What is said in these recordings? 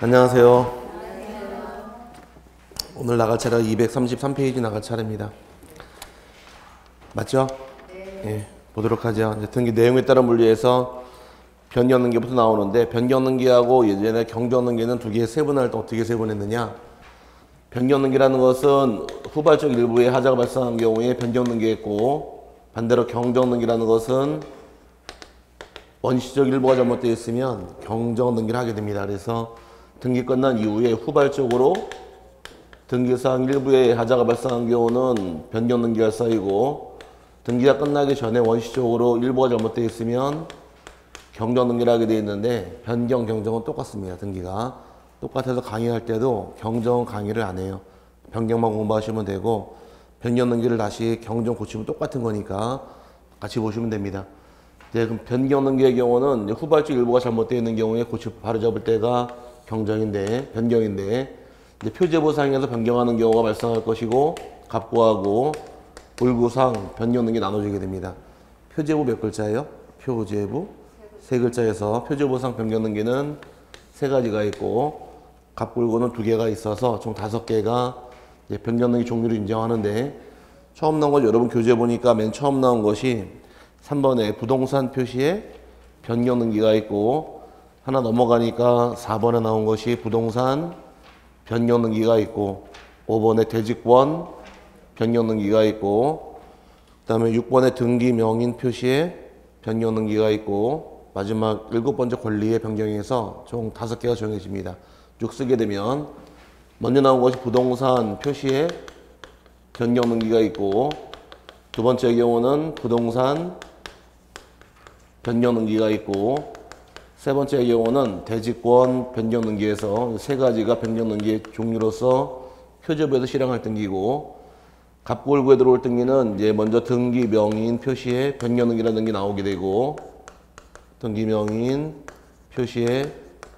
안녕하세요. 오늘 나갈 차례가 233페이지 나갈 차례입니다. 맞죠? 예, 보도록 하죠. 이제 등기 내용에 따른 물리에서 변경능기부터 나오는데, 변경능기하고 예전에 경정능기는 두 개 세분할 때 어떻게 세분했느냐? 변경능기라는 것은 후발적 일부에 하자가 발생한 경우에 변경능기했고, 반대로 경정능기라는 것은 원시적 일부가 잘못되어 있으면 경정능기를 하게 됩니다. 그래서 등기 끝난 이후에 후발적으로 등기사항 일부에 하자가 발생한 경우는 변경능기가 쌓이고, 등기가 끝나기 전에 원시적으로 일부가 잘못되어 있으면 경정능기를 하게 되어 있는데, 변경, 경정은 똑같습니다. 등기가 똑같아서 강의할 때도 경정 강의를 안 해요. 변경만 공부하시면 되고, 변경능기를 다시 경정 고치면 똑같은 거니까 같이 보시면 됩니다. 이제 그럼 변경능기의 경우는 후발적 일부가 잘못되어 있는 경우에 바로 잡을 때가 경정인데, 변경인데, 이제 표제보상에서 변경하는 경우가 발생할 것이고, 갑구하고 불구상 변경능기 나눠지게 됩니다. 표제부 몇 글자예요? 표제부 세 글자에서 표제보상 변경능기는 세 가지가 있고, 갑불구는 두 개가 있어서 총 5개가 변경능기 종류를 인정하는데, 처음 나온 거 여러분 교재 보니까 맨 처음 나온 것이 3번에 부동산 표시에 변경능기가 있고, 하나 넘어가니까 4번에 나온 것이 부동산 변경능기가 있고, 5번에 대지권 변경능기가 있고, 그 다음에 6번에 등기 명인 표시에 변경능기가 있고, 마지막 7번째 권리의 변경에서 총 5개가 정해집니다. 쭉 쓰게 되면 먼저 나온 것이 부동산 표시에 변경능기가 있고, 두 번째 경우는 부동산 변경능기가 있고, 세 번째 경우는 대지권 변경능기에서 세 가지가 변경능기의 종류로서 표제부에서 실행할 등기고, 갑골구에 들어올 등기는 이제 먼저 등기 명인 표시에 변경능기라는 등기 나오게 되고, 등기 명인 표시에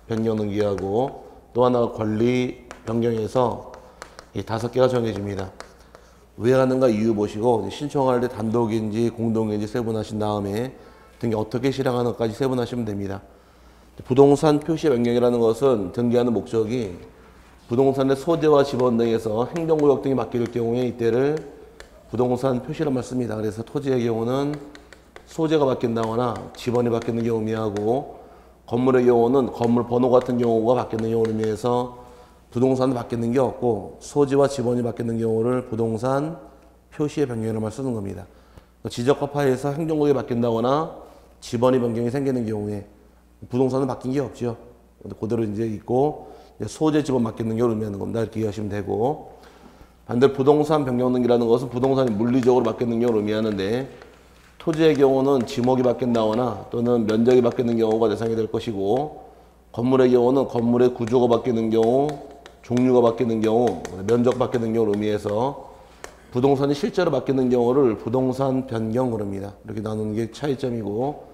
변경능기하고, 또 하나가 권리 변경에서 이 5개가 정해집니다. 왜 하는가 이유 보시고 신청할 때 단독인지 공동인지 세분하신 다음에 등기 어떻게 실행하는가까지 세분하시면 됩니다. 부동산 표시 변경이라는 것은 등기하는 목적이 부동산의 소재와 지번 등에서 행정구역 등이 바뀔 경우에 이때를 부동산 표시란 말 씁니다. 그래서 토지의 경우는 소재가 바뀐다거나 지번이 바뀌는 경우 의미하고, 건물의 경우는 건물 번호 같은 경우가 바뀌는 경우를 의미해서 부동산은 바뀌는 게 없고, 소지와 지번이 바뀌는 경우를 부동산 표시의 변경이라는 말 쓰는 겁니다. 지적법하에서 행정구역이 바뀐다거나 지번이 변경이 생기는 경우에 부동산은 바뀐 게 없죠. 그대로 이제 있고, 소재 지번 바뀌는 경우를 의미하는 겁니다. 이렇게 이해하시면 되고, 반대로 부동산 변경능기라는 것은 부동산이 물리적으로 바뀌는 경우를 의미하는데, 토지의 경우는 지목이 바뀐다거나 또는 면적이 바뀌는 경우가 대상이 될 것이고, 건물의 경우는 건물의 구조가 바뀌는 경우, 종류가 바뀌는 경우, 면적 바뀌는 경우를 의미해서 부동산이 실제로 바뀌는 경우를 부동산 변경을 합니다. 이렇게 나누는 게 차이점이고,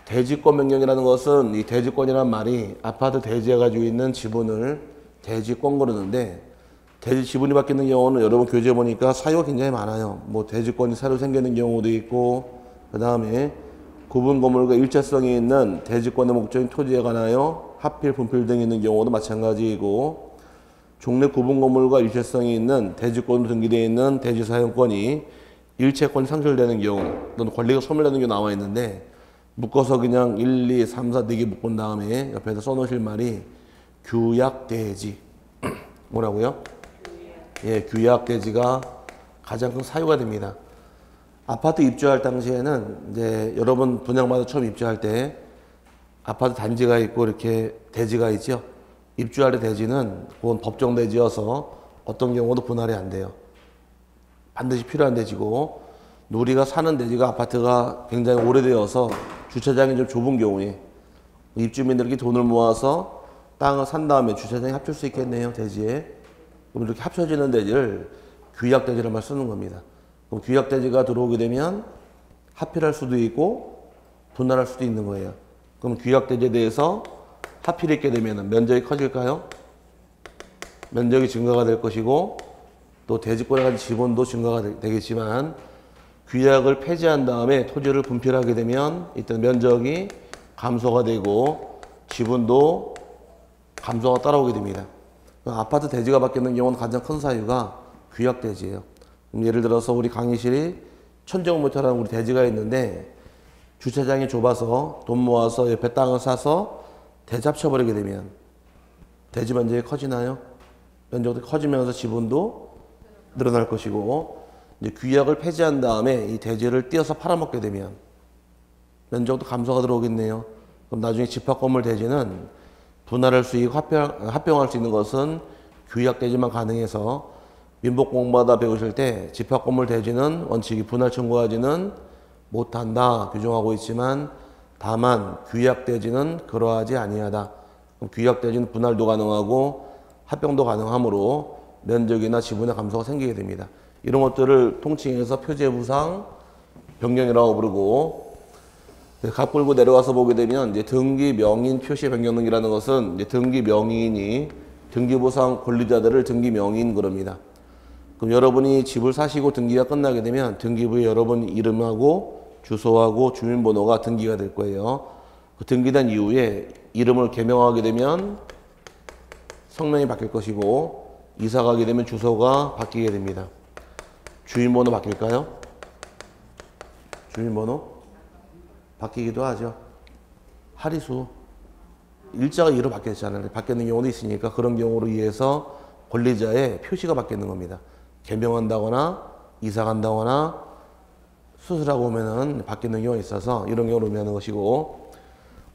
대지권 변경이라는 것은 이 대지권이란 말이 아파트 대지에 가지고 있는 지분을 대지권 그러는데, 대지 지분이 바뀌는 경우는 여러분 교재 보니까 사유가 굉장히 많아요. 뭐 대지권이 새로 생기는 경우도 있고, 그 다음에 구분 건물과 일체성이 있는 대지권의 목적인 토지에 관하여 합필, 분필 등이 있는 경우도 마찬가지이고, 종래 구분 건물과 일체성이 있는 대지권으로 등기되어 있는 대지 사용권이 일체권이 상실되는 경우 또는 권리가 소멸되는 경우 나와 있는데, 묶어서 그냥 1, 2, 3, 4, 4개 묶은 다음에 옆에서 써놓으실 말이 규약대지. 뭐라고요? 예, 규약대지가 가장 큰 사유가 됩니다. 아파트 입주할 당시에는 이제 여러분 분양받아 처음 입주할 때 아파트 단지가 있고 이렇게 대지가 있죠. 입주할 때 대지는 그건 법정 대지여서 어떤 경우도 분할이 안 돼요. 반드시 필요한 대지고, 우리가 사는 대지가 아파트가 굉장히 오래되어서 주차장이 좀 좁은 경우에 입주민들이 돈을 모아서 땅을 산 다음에 주차장에 합칠 수 있겠네요, 대지에. 그럼 이렇게 합쳐지는 대지를 규약대지란 말 쓰는 겁니다. 그럼 규약대지가 들어오게 되면 합필할 수도 있고 분할할 수도 있는 거예요. 그럼 규약대지에 대해서 합필이 있게 되면 면적이 커질까요? 면적이 증가가 될 것이고, 또 대지권에 가진 지분도 증가가 되겠지만, 규약을 폐지한 다음에 토지를 분필하게 되면 이때 면적이 감소가 되고 지분도 감소가 따라오게 됩니다. 아파트 대지가 바뀌는 경우는 가장 큰 사유가 규약 대지예요. 예를 들어서 우리 강의실이 천정모터라는 우리 대지가 있는데 주차장이 좁아서 돈 모아서 옆에 땅을 사서 대지 합쳐버리게 되면 대지 면적이 커지나요? 면적이 커지면서 지분도 늘어날 것이고, 이제 규약을 폐지한 다음에 이 대지를 띄어서 팔아먹게 되면 면적도 감소가 들어오겠네요. 그럼 나중에 집합 건물 대지는 분할할 수 있고 합병할 수 있는 것은 규약 대지만 가능해서 민법 공부하다 배우실 때 집합 건물 대지는 원칙이 분할 청구하지는 못한다 규정하고 있지만, 다만 규약 대지는 그러하지 아니하다. 그럼 규약 대지는 분할도 가능하고 합병도 가능하므로 면적이나 지분의 감소가 생기게 됩니다. 이런 것들을 통칭해서 표제부상 변경이라고 부르고, 갑 끌고 내려와서 보게 되면 이제 등기 명인 표시 변경 등기라는 것은 이제 등기 명인이 등기부상 권리자들을 등기 명인 그럽니다. 그럼 여러분이 집을 사시고 등기가 끝나게 되면 등기부에 여러분 이름하고 주소하고 주민번호가 등기가 될 거예요. 그 등기된 이후에 이름을 개명하게 되면 성명이 바뀔 것이고, 이사 가게 되면 주소가 바뀌게 됩니다. 주민번호 바뀔까요? 주민번호? 바뀌기도 하죠. 하리수. 일자가 이로 바뀌었잖아요. 바뀌는 경우도 있으니까 그런 경우로 의해서 권리자의 표시가 바뀌는 겁니다. 개명한다거나 이사 간다거나 수술하고 오면은 바뀌는 경우가 있어서 이런 경우를 의미하는 것이고,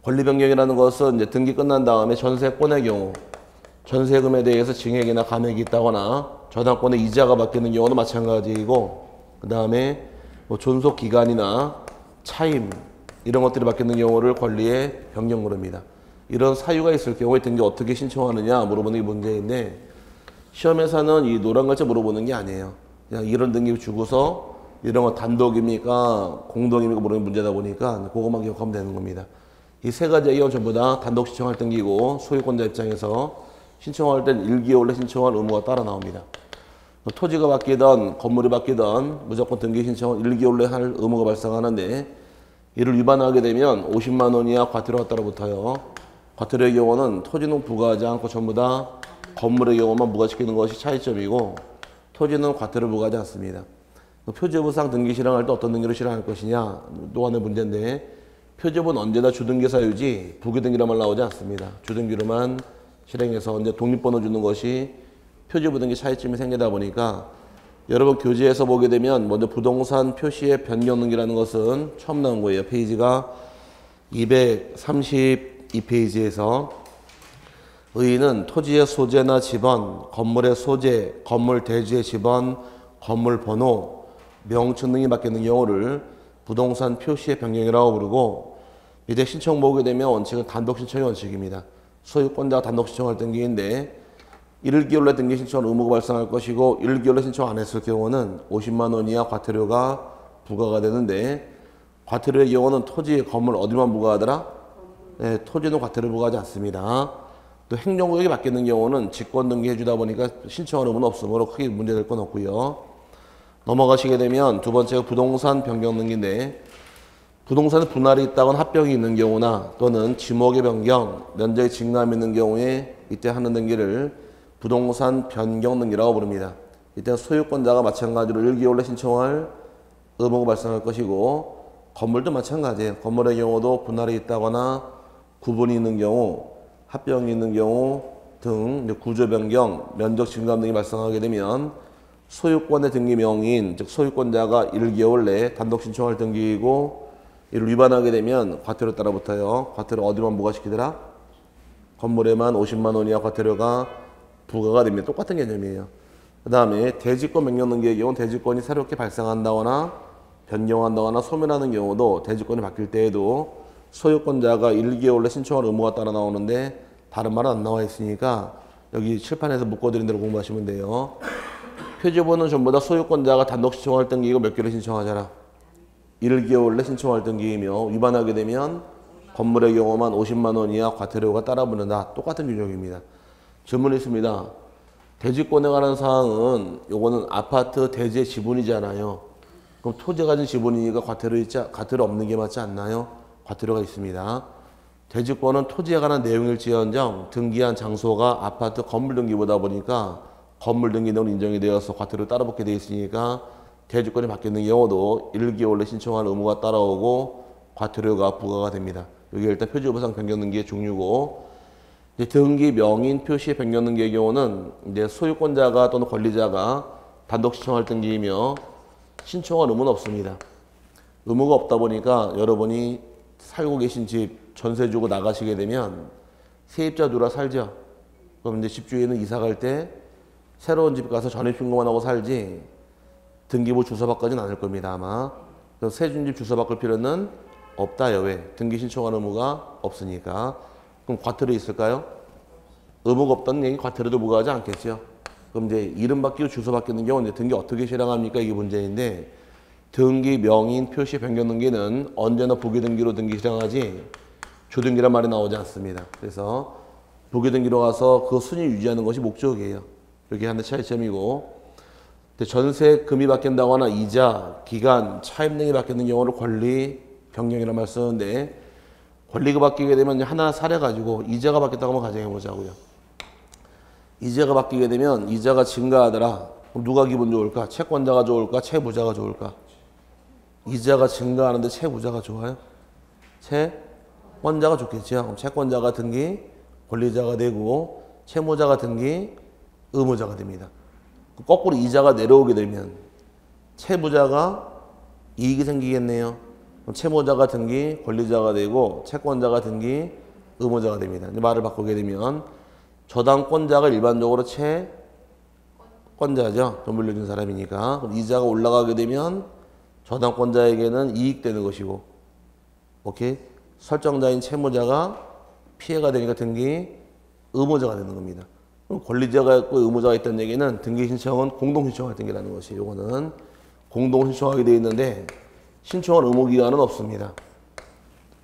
권리 변경이라는 것은 이제 등기 끝난 다음에 전세권의 경우 전세금에 대해서 증액이나 감액이 있다거나 저당권의 이자가 바뀌는 경우도 마찬가지이고, 그 다음에 뭐 존속 기간이나 차임 이런 것들이 바뀌는 경우를 권리의 변경 그럽니다. 이런 사유가 있을 경우에 등기 어떻게 신청하느냐 물어보는 게 문제인데, 시험에서는 이 노란 글자 물어보는 게 아니에요. 그냥 이런 등기 주고서 이런 거 단독입니까 공동입니까 모르는 문제다 보니까 그것만 기억하면 되는 겁니다. 이 세 가지 의견 전부 다 단독 신청할 등기고, 소유권자 입장에서 신청할 땐 1개월내 신청할 의무가 따라 나옵니다. 토지가 바뀌든 건물이 바뀌든 무조건 등기 신청은 1개월 내에 할 의무가 발생하는데, 이를 위반하게 되면 50만 원 이하 과태료가 따라 붙어요. 과태료의 경우는 토지는 부과하지 않고 전부 다 건물의 경우만 부과시키는 것이 차이점이고, 토지는 과태료 부과하지 않습니다. 표제부상 등기 실행할 때 어떤 등기로 실행할 것이냐 또 하나의 문제인데, 표제부는 언제나 주등기 사유지 부기등기란 말 나오지 않습니다. 주등기로만 실행해서 이제 독립번호 주는 것이 표제부 등기 차이점이 생기다 보니까, 여러분 교재에서 보게 되면 먼저 부동산 표시의 변경 등기라는 것은 처음 나온 거예요. 페이지가 232페이지에서 의의는 토지의 소재나 지번, 건물의 소재, 건물 대지의 지번, 건물 번호, 명칭 등이 바뀌는 경우를 부동산 표시의 변경이라고 부르고, 이제 신청 보게 되면 원칙은 단독 신청의 원칙입니다. 소유권자가 단독 신청할 등기인데 1개월 내 등기 신청 의무가 발생할 것이고, 1개월 내 신청 안 했을 경우는 50만 원 이하 과태료가 부과가 되는데, 과태료의 경우는 토지, 건물 어디만 부과하더라? 네, 토지는 과태료 부과하지 않습니다. 또 행정구역이 바뀌는 경우는 직권 등기 해주다 보니까 신청할 의무는 없으므로 크게 문제될 건 없고요. 넘어가시게 되면 두 번째가 부동산 변경 등기인데, 부동산에 분할이 있다거나 합병이 있는 경우나 또는 지목의 변경, 면적의 증감이 있는 경우에 이때 하는 등기를 부동산 변경 등기라고 부릅니다. 이때 소유권자가 마찬가지로 1개월 내 신청할 의무가 발생할 것이고, 건물도 마찬가지예요. 건물의 경우도 분할이 있다거나 구분이 있는 경우, 합병이 있는 경우 등 구조 변경, 면적 증감 등이 발생하게 되면 소유권의 등기 명의인, 즉 소유권자가 1개월 내에 단독 신청할 등기이고, 이를 위반하게 되면 과태료 따라 붙어요. 과태료 어디만 부과시키더라? 건물에만 50만 원 이하 과태료가 부과가 됩니다. 똑같은 개념이에요. 그 다음에 대지권 변경 등기의 경우 대지권이 새롭게 발생한다거나 변경한다거나 소멸하는 경우도 대지권이 바뀔 때에도 소유권자가 1개월 내 신청할 의무가 따라 나오는데, 다른 말은 안 나와 있으니까 여기 칠판에서 묶어드린 대로 공부하시면 돼요. 표제부는 전부 다 소유권자가 단독 신청할 등기이고 몇 개를 신청하잖아. 1개월 내 신청할 등기이며, 위반하게 되면 건물의 경우만 50만 원 이하 과태료가 따라 붙는다. 똑같은 규정입니다. 질문이 있습니다. 대지권에 관한 사항은 요거는 아파트 대지의 지분이잖아요. 그럼 토지 가진 지분이니까 과태료 없는 게 맞지 않나요? 과태료가 있습니다. 대지권은 토지에 관한 내용일지언정 등기한 장소가 아파트 건물 등기보다 보니까 건물 등기 등으로 인정이 되어서 과태료 따라붙게 돼 있으니까 대지권이 바뀌는 경우도 1개월 내 신청할 의무가 따라오고 과태료가 부과가 됩니다. 이게 일단 표지보상 변경 등기의 종류고, 이제 등기 명인 표시 변경 등기의 경우는 이제 소유권자가 또는 권리자가 단독 신청할 등기이며 신청할 의무는 없습니다. 의무가 없다 보니까 여러분이 살고 계신 집 전세 주고 나가시게 되면 세입자 들어와 살죠. 그럼 이제 집주인은 이사 갈 때 새로운 집 가서 전입신고만 하고 살지 등기부 주소 바꾸진 않을 겁니다, 아마. 그래서 새 집 주소 바꿀 필요는 없다요. 왜? 등기 신청할 의무가 없으니까. 그럼 과태료 있을까요? 의무가 없다는 얘기 과태료도 부과하지 않겠죠. 그럼 이제 이름 바뀌고 주소 바뀌는 경우 이제 등기 어떻게 실행합니까? 이게 문제인데, 등기 명인 표시 변경 등기는 언제나 부기 등기로 등기 실행하지 조등기란 말이 나오지 않습니다. 그래서 부기 등기로 가서 그 순위 유지하는 것이 목적이에요. 이게 하나의 차이점이고, 전세금이 바뀐다거나 이자, 기간, 차입 등이 바뀌는 경우를 권리 변경이라는 말 쓰는데, 권리가 바뀌게 되면 하나 사려가지고 이자가 바뀌었다고 한번 가정해 보자고요. 이자가 바뀌게 되면 이자가 증가하더라. 그럼 누가 기분 좋을까? 채권자가 좋을까? 채무자가 좋을까? 이자가 증가하는데 채무자가 좋아요? 채권자가 좋겠죠. 그럼 채권자가 등기 권리자가 되고 채무자가 등기 의무자가 됩니다. 거꾸로 이자가 내려오게 되면 채무자가 이익이 생기겠네요. 그럼 채무자가 등기 권리자가 되고 채권자가 등기 의무자가 됩니다. 이제 말을 바꾸게 되면 저당권자가 일반적으로 채권자죠. 돈 빌려준 사람이니까. 그럼 이자가 올라가게 되면 저당권자에게는 이익되는 것이고, 오케이? 설정자인 채무자가 피해가 되니까 등기 의무자가 되는 겁니다. 그럼 권리자가 있고 의무자가 있다는 얘기는 등기 신청은 공동 신청할 등기라는 것이, 요거는 공동 신청하게 되어 있는데 신청할 의무 기간은 없습니다.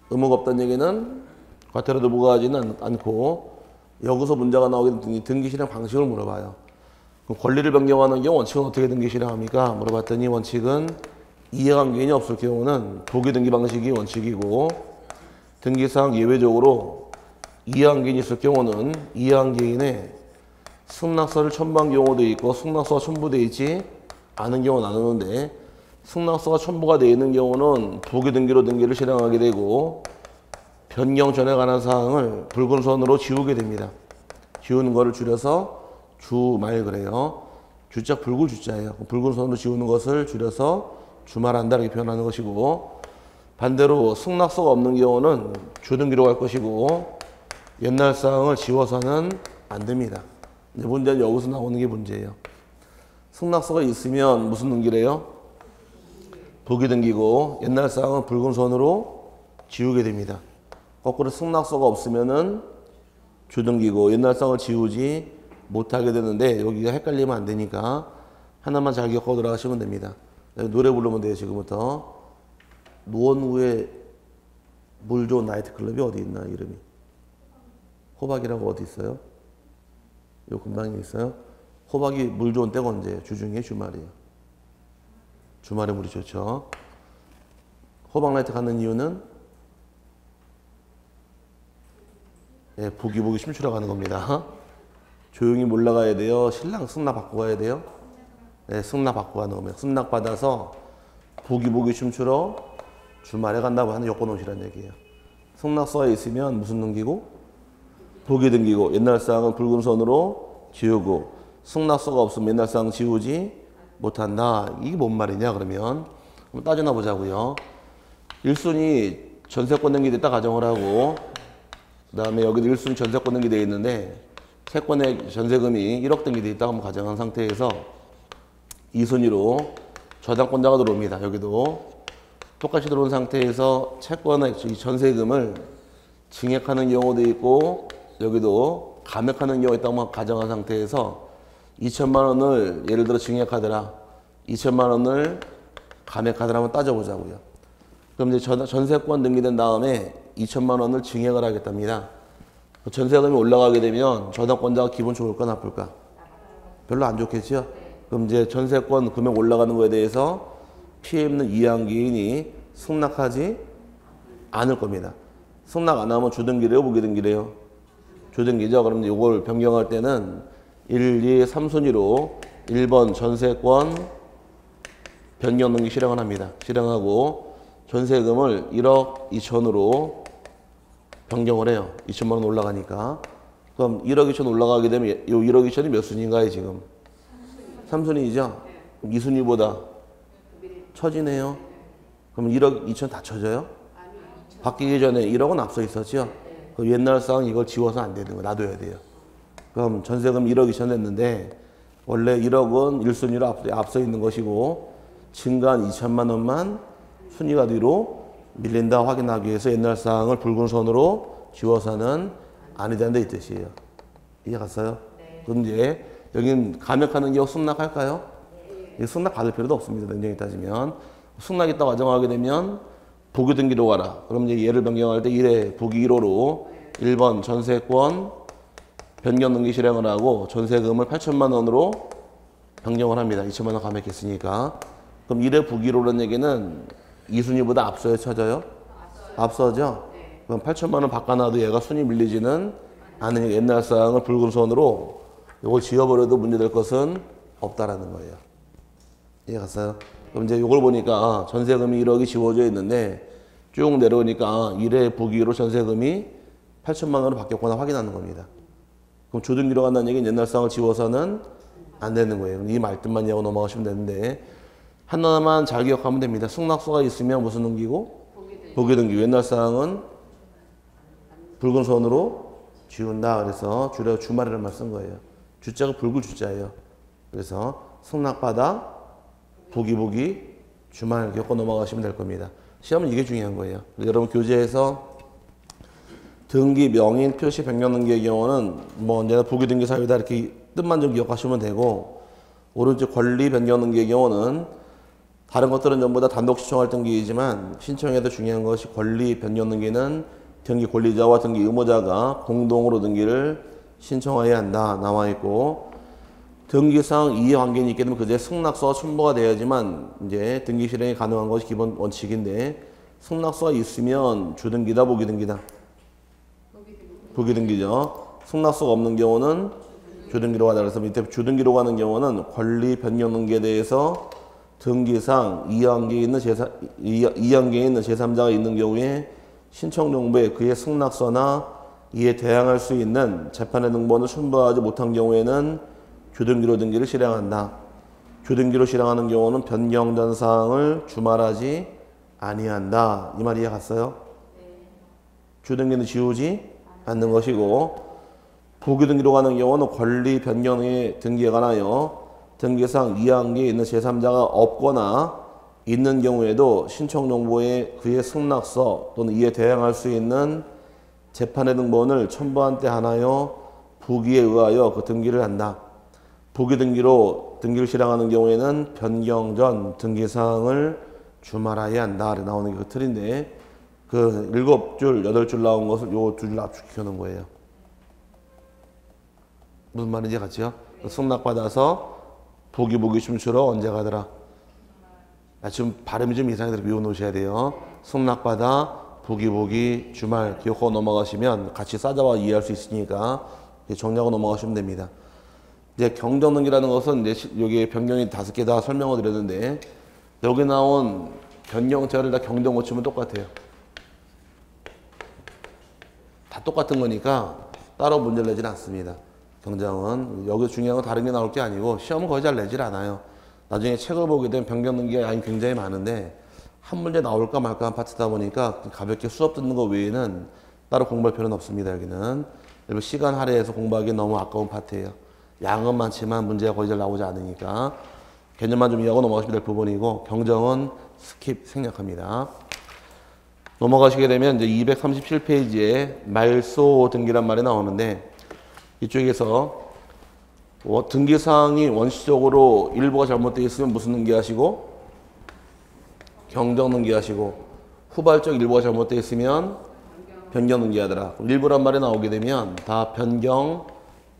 의무가 없다는 얘기는 과태료도 부과하지는 않고, 여기서 문제가 나오게 되면 등기 실행 방식을 물어봐요. 그럼 권리를 변경하는 경우 원칙은 어떻게 등기 실행합니까? 물어봤더니 원칙은 이해관계인이 없을 경우는 부기 등기 방식이 원칙이고, 등기상 예외적으로 이해관계인이 있을 경우는 이해관계인의 승낙서를 첨부한 경우도 있고 승낙서가 첨부되어 있지 않은 경우 나누는데, 승낙서가 첨부가 되어 있는 경우는 부기 등기로 등기를 실행하게 되고 변경 전에 관한 사항을 붉은 선으로 지우게 됩니다. 지우는 거를 줄여서 주말 그래요. 주자 붉은 주자예요. 붉은 선으로 지우는 것을 줄여서 주말한다 이렇게 표현하는 것이고, 반대로 승낙서가 없는 경우는 주등기로 갈 것이고 옛날 사항을 지워서는 안 됩니다. 이제 문제는 여기서 나오는 게 문제예요. 승낙서가 있으면 무슨 등기래요? 부기 등기고 옛날 사항은 붉은 선으로 지우게 됩니다. 거꾸로 승낙서가 없으면은 주등기고 옛날 사항을 지우지 못하게 되는데, 여기가 헷갈리면 안 되니까 하나만 잘 기억하고 들어가시면 됩니다. 노래 부르면 돼요. 지금부터. 노원구에 물 좋은 나이트클럽이 어디 있나 이름이? 호박이라고 어디 있어요? 요 근방에 있어요? 호박이 물 좋은 때가 언제예요? 주중에 주말이에요. 주말에 물이 좋죠. 호박 나이트 가는 이유는 부기 춤추러 가는 겁니다. 조용히 몰라가야 돼요. 신랑 승낙 받고 가야 돼요. 승낙 받고 가는 겁니다. 승낙 받아서 부기 춤추러 주말에 간다고 하는 여권 오시라는 얘기예요. 승낙서에 있으면 무슨 등기고? 부기 등기고 옛날 사항은 붉은 선으로 지우고, 승낙서가 없으면 옛날 사항 지우지 못한다. 이게 뭔 말이냐 그러면 한번 따져나 보자고요. 1순위 전세권 등기됐다 가정을 하고, 그 다음에 여기도 1순위 전세권 등기되어 있는데 세권의 전세금이 1억 등기되어 있다고 한번 가정한 상태에서 2순위로 저당권자가 들어옵니다. 여기도 똑같이 들어온 상태에서 채권의 전세금을 증액하는 경우도 있고 여기도 감액하는 경우가 있다고 가정한 상태에서 2천만 원을 예를 들어 증액하더라, 2천만 원을 감액하더라 한번 따져보자고요. 그럼 이제 전세권 등기된 다음에 2천만 원을 증액을 하겠답니다. 전세금이 올라가게 되면 저당권자가 기분 좋을까 나쁠까? 별로 안 좋겠죠? 그럼 이제 전세권 금액 올라가는 거에 대해서 피해 입는 이해관계인이 승낙하지 않을 겁니다. 승낙 안 하면 주등기래요, 부기등기래요? 주등기죠. 그럼 이걸 변경할 때는 1, 2, 3순위로 1번 전세권 변경 등기 실행을 합니다. 실행하고 전세금을 1억 2천으로 변경을 해요. 2천만 원 올라가니까. 그럼 1억 2천 올라가게 되면 이 1억 2천이 몇 순위인가요, 지금? 3순위죠? 2순위보다 처지네요. 그럼 1억 2천 다 쳐져요? 바뀌기 전에 1억은 앞서 있었죠? 그 옛날 상황 이걸 지워서 안 되는 거 놔둬야 돼요. 그럼 전세금 1억 2천 냈는데 원래 1억은 1순위로 앞서 있는 것이고 증가한 2천만 원만 순위가 뒤로 밀린다 확인하기 위해서 옛날 사항을 붉은 선으로 지워서는 아니 된다 이 뜻이에요. 이해 갔어요? 네. 그럼 이제 여긴 감액하는 경우 승낙할까요? 네. 승낙 받을 필요도 없습니다. 냉정히 따지면. 승낙 있다 가정하게 되면 부기 등기로 가라. 그럼 이제 얘를 변경할 때 1회 부기 1호로 1번 전세권 변경 등기 실행을 하고 전세금을 8천만 원으로 변경을 합니다. 2천만 원 감액했으니까. 그럼 1회 부기 1호라는 얘기는 2순위보다 앞서요, 쳐져요? 앞서죠? 그럼 8천만 원 바꿔놔도 얘가 순위 밀리지는 않으니까 옛날 사항을 붉은 선으로 이걸 지워버려도 문제될 것은 없다라는 거예요. 이해 갔어요? 그럼 이제 이걸 보니까 전세금이 1억이 지워져 있는데 쭉 내려오니까 1회 부기로 전세금이 8천만 원으로 바뀌었거나 확인하는 겁니다. 그럼 주등기로 간다는 얘기는 옛날 사항을 지워서는 안 되는 거예요. 이 말뜻만 이해하고 넘어가시면 되는데 하나만 잘 기억하면 됩니다. 승낙서가 있으면 무슨 등기고? 부기 등기. 옛날 사항은 붉은 선으로 지운다. 그래서 줄여 주말이라는 말 쓴 거예요. 주자가 붉을 주자예요. 그래서 승낙받아 부기 주말 겪고 넘어가시면 될 겁니다. 시험은 이게 중요한 거예요. 여러분 교재에서 등기 명인 표시 변경 등기의 경우는 뭐 내가 부기 등기 사유다 이렇게 뜻만 좀 기억하시면 되고 오른쪽 권리 변경 등기의 경우는 다른 것들은 전부 다 단독 신청할 등기이지만 신청에도 중요한 것이 권리 변경 등기는 등기 권리자와 등기 의무자가 공동으로 등기를 신청해야 한다 나와 있고 등기상 이해관계인이 있게 되면 그제 승낙서가 첨부가 돼야지만 이제 등기 실행이 가능한 것이 기본 원칙인데 승낙서가 있으면 주등기다 부기등기다? 부기등기죠. 승낙서가 없는 경우는 주등기로 가다. 그래서 밑에 주등기로 가는 경우는 권리 변경 등기에 대해서 등기상 이해관계에 있는 제3자가 있는 경우에 신청 정보에 그의 승낙서나 이에 대항할 수 있는 재판의 등본을 첨부하지 못한 경우에는 주등기로 등기를 실행한다. 주등기로 실행하는 경우는 변경된 사항을 주말하지 아니한다. 이 말 이해 갔어요? 주등기는 지우지 않는 것이고 부기등기로 가는 경우는 권리 변경의 등기에 관하여 등기상 이해관계에 있는 제3자가 없거나 있는 경우에도 신청 정보에 그의 승낙서 또는 이에 대항할 수 있는 재판의 등본을 첨부한 때 하나여 부기에 의하여 그 등기를 한다. 부기 등기로 등기를 실행하는 경우에는 변경 전 등기사항을 주말하여야 한다. 나오는 게 그 틀인데 그 7줄, 8줄 나온 것을 요 2줄 압축시켜 놓은 거예요. 무슨 말인지 같이요? 승낙받아서 부기 춤추러 언제 가더라? 지금 발음이 좀 이상해서 외워놓으셔야 돼요. 승낙받아 부기 주말 기억하고 넘어가시면 같이 싸잡아 이해할 수 있으니까 정리하고 넘어가시면 됩니다. 이제 경정등기라는 것은 이제 여기 변경이 5개 다 설명을 드렸는데 여기 나온 변경자를 다 경정 고치면 똑같아요. 다 똑같은 거니까 따로 문제를 내지는 않습니다. 경정은 여기 중요한 건 다른 게 나올 게 아니고 시험은 거의 잘 내질 않아요. 나중에 책을 보게 되면 변경 등기가 굉장히 많은데 한 문제 나올까 말까 한 파트다 보니까 가볍게 수업 듣는 거 외에는 따로 공부할 필요는 없습니다. 여기는 시간 할애해서 공부하기 너무 아까운 파트예요. 양은 많지만 문제가 거의 잘 나오지 않으니까 개념만 좀 이해하고 넘어가시면 될 부분이고 경정은 스킵 생략합니다. 넘어가시게 되면 이제 237페이지에 말소 등기란 말이 나오는데 이쪽에서 등기사항이 원시적으로 일부가 잘못되어 있으면 무슨 등기하시고 경정 등기하시고 후발적 일부가 잘못되어 있으면 변경 등기하더라. 일부란 말이 나오게 되면 다 변경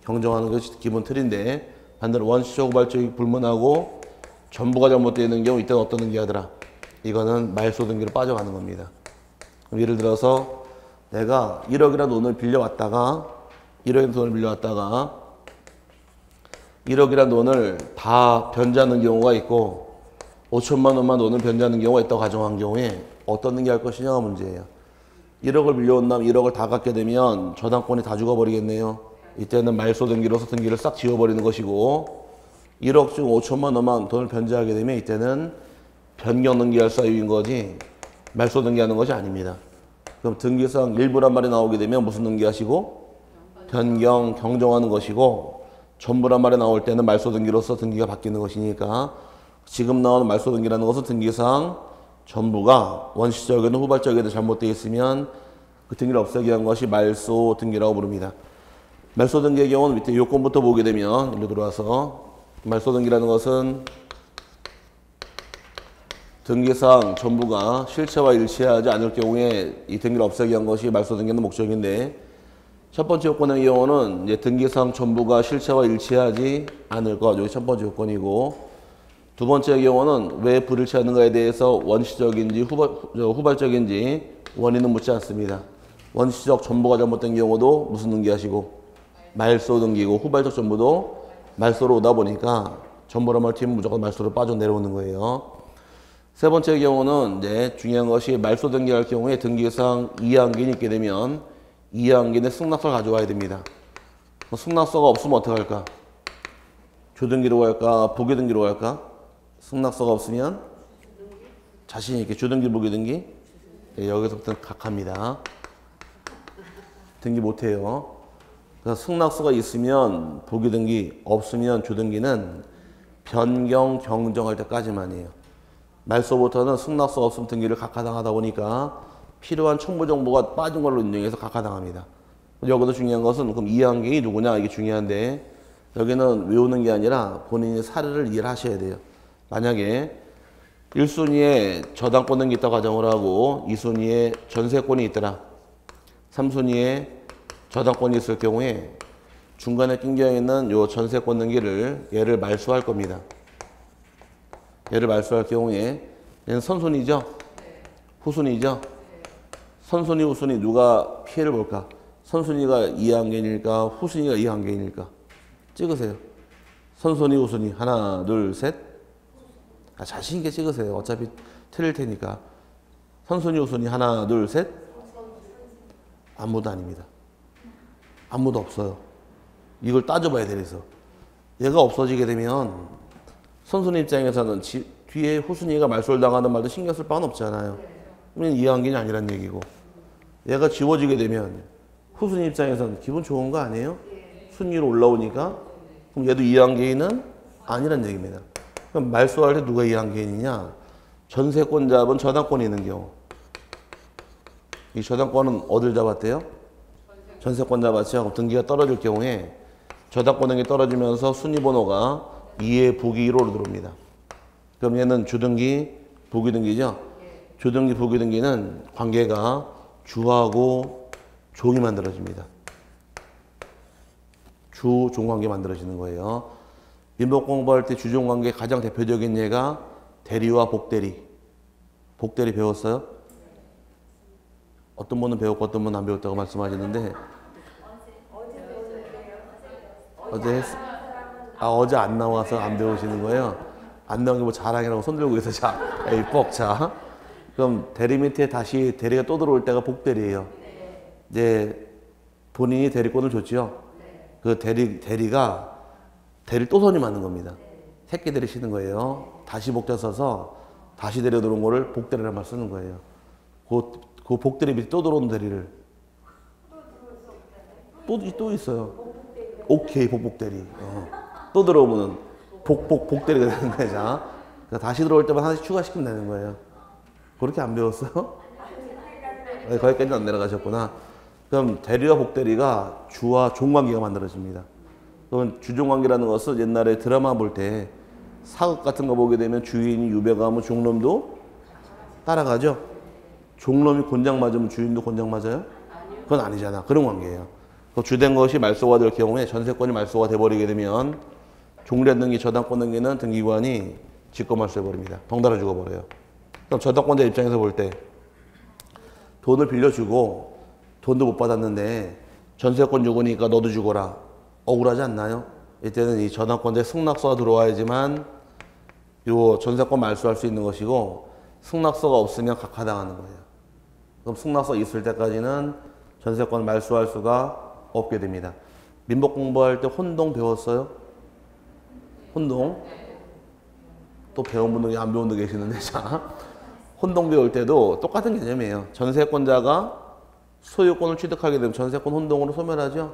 경정하는 것이 기본 틀인데 반대로 원시적 후발적이 불문하고 전부가 잘못되어 있는 경우 이때는 어떤 등기하더라. 이거는 말소 등기로 빠져가는 겁니다. 예를 들어서 내가 1억이라는 돈을 빌려왔다가 1억이라는 돈을 다 변제하는 경우가 있고 5천만 원만 돈을 변제하는 경우가 있다고 가정한 경우에 어떤 등기할 것이냐가 문제예요. 1억을 빌려온 다음 1억을 다 갚게 되면 저당권이 다 죽어버리겠네요. 이때는 말소 등기로서 등기를 싹 지워버리는 것이고 1억 중 5천만 원만 돈을 변제하게 되면 이때는 변경 등기할 사유인 거지 말소 등기하는 것이 아닙니다. 그럼 등기상 일부란 말이 나오게 되면 무슨 등기하시고 변경 경정하는 것이고 전부란 말이 나올 때는 말소 등기로서 등기가 바뀌는 것이니까 지금 나오는 말소 등기라는 것은 등기상 전부가 원시적이든 후발적이든 잘못되어 있으면 그 등기를 없애기 위한 것이 말소 등기라고 부릅니다. 말소 등기의 경우는 밑에 요건부터 보게 되면 일로 들어와서 말소 등기라는 것은 등기상 전부가 실체와 일치하지 않을 경우에 이 등기를 없애기 위한 것이 말소 등기의 목적인데 첫 번째 요건의 경우는 이제 등기상 전부가 실체와 일치하지 않을 것, 여기 첫 번째 요건이고 두 번째 경우는 왜 불일치하는가에 대해서 원시적인지 후발적인지 원인은 묻지 않습니다. 원시적 전부가 잘못된 경우도 무슨 등기하시고 말소 등기고 후발적 전부도 말소로 오다 보니까 전부란 말 팀은 무조건 말소로 빠져내려오는 거예요. 세 번째 경우는 이제 중요한 것이 말소 등기할 경우에 등기상 이해한계인이 있게 되면 이해한계인의 승낙서를 가져와야 됩니다. 승낙서가 없으면 어떻게 할까? 주등기로 갈까? 부기등기로 갈까? 승낙서가 없으면 자신 있게 주등기, 부기등기 네, 여기서부터는 각합니다. 등기 못해요. 그래서 승낙서가 있으면 부기등기, 없으면 주등기는 변경, 경정할 때까지만이에요. 말소부터는 승낙서가 없으면 등기를 각하당하다 보니까 필요한 첨부 정보가 빠진 걸로 인정해서 각하당합니다. 여기도 중요한 것은 그럼 이해한계인이 누구냐 이게 중요한데 여기는 외우는 게 아니라 본인이 사례를 이해를 하셔야 돼요. 만약에 1순위에 저당권 등기 있다고 가정을 하고 2순위에 전세권이 있더라. 3순위에 저당권이 있을 경우에 중간에 낀겨 있는 요 전세권 등기를 얘를 말소할 겁니다. 얘를 말소할 경우에 얘는 선순위죠? 후순위죠? 선순위, 후순위 누가 피해를 볼까? 선순위가 이해한계인일까? 후순위가 이해한계인일까? 찍으세요. 선순위, 후순위 하나, 둘, 셋. 자신 있게 찍으세요. 어차피 틀릴 테니까. 선순위, 후순위 하나, 둘, 셋. 아무도 아닙니다. 아무도 없어요. 이걸 따져봐야 돼서. 얘가 없어지게 되면 선순위 입장에서는 뒤에 후순위가 말소를 당하는 말도 신경 쓸 바는 없잖아요. 그러면 이해한계인이 아니란 얘기고. 얘가 지워지게 되면 후순위 입장에서는 기분 좋은 거 아니에요? 순위로 올라오니까. 그럼 얘도 이해한계인은 아니란 얘기입니다. 그럼 말소할 때 누가 이해한계인이냐? 전세권 잡은 저당권이 있는 경우. 이 저당권은 어딜 잡았대요? 전세권 잡았죠. 그럼 등기가 떨어질 경우에 저당권 등기 떨어지면서 순위번호가 2의 부기 1호로 들어옵니다. 그럼 얘는 주등기, 부기등기죠. 주등기, 부기등기는 관계가 주하고 종이 만들어집니다. 주, 종 관계 만들어지는 거예요. 민법 공부할 때 주종 관계 가장 대표적인 예가 대리와 복대리. 복대리 배웠어요? 어떤 분은 배웠고 어떤 분은 안 배웠다고 말씀하시는데 어제 안 나와서 안 배우시는 거예요? 안 나온 게 뭐 자랑이라고 손 들고 있어. 자, 에이, 뻑, 자. 그럼 대리 밑에 다시 대리가 또 들어올 때가 복대리예요. 이제 본인이 대리권을 줬죠. 그 대리가 대리를 또 선임하는 겁니다. 새끼 대리 치는 거예요. 다시 복자 써서 다시 대리 들어온 거를 복대리란 말 쓰는 거예요. 그 복대리 밑에 또 들어오는 대리를 또 있어요. 오케이, 복대리. 또 들어오면은 복대리가 되는 거예요. 자, 그러니까 다시 들어올 때만 하나씩 추가시키면 되는 거예요. 그렇게 안 배웠어요? 네, 거기까지는 안 내려가셨구나. 그럼 대리와 복대리가 주와 종관계가 만들어집니다. 그럼 주종관계라는 것은 옛날에 드라마 볼 때 사극 같은 거 보게 되면 주인이 유배가면 종놈도 따라가죠. 종놈이 곤장 맞으면 주인도 곤장 맞아요? 그건 아니잖아. 그런 관계예요. 주된 것이 말소가 될 경우에 전세권이 말소가 돼버리게 되면 종련 등기, 저당권 등기는 등기관이 직권 말소해버립니다. 덩달아 죽어버려요. 그럼 저당권자 입장에서 볼 때 돈을 빌려주고 돈도 못 받았는데 전세권 죽으니까 너도 죽어라. 억울하지 않나요? 이때는 이 저당권자의 승낙서가 들어와야지만 요 전세권 말소할 수 있는 것이고 승낙서가 없으면 각하당하는 거예요. 그럼 승낙서 있을 때까지는 전세권 말소할 수가 없게 됩니다. 민법 공부할 때 혼동 배웠어요? 혼동? 또 배운 분들이 안 배운 분도 계시는데 자 혼동 배울 때도 똑같은 개념이에요. 전세권자가 소유권을 취득하게 되면 전세권 혼동으로 소멸하죠.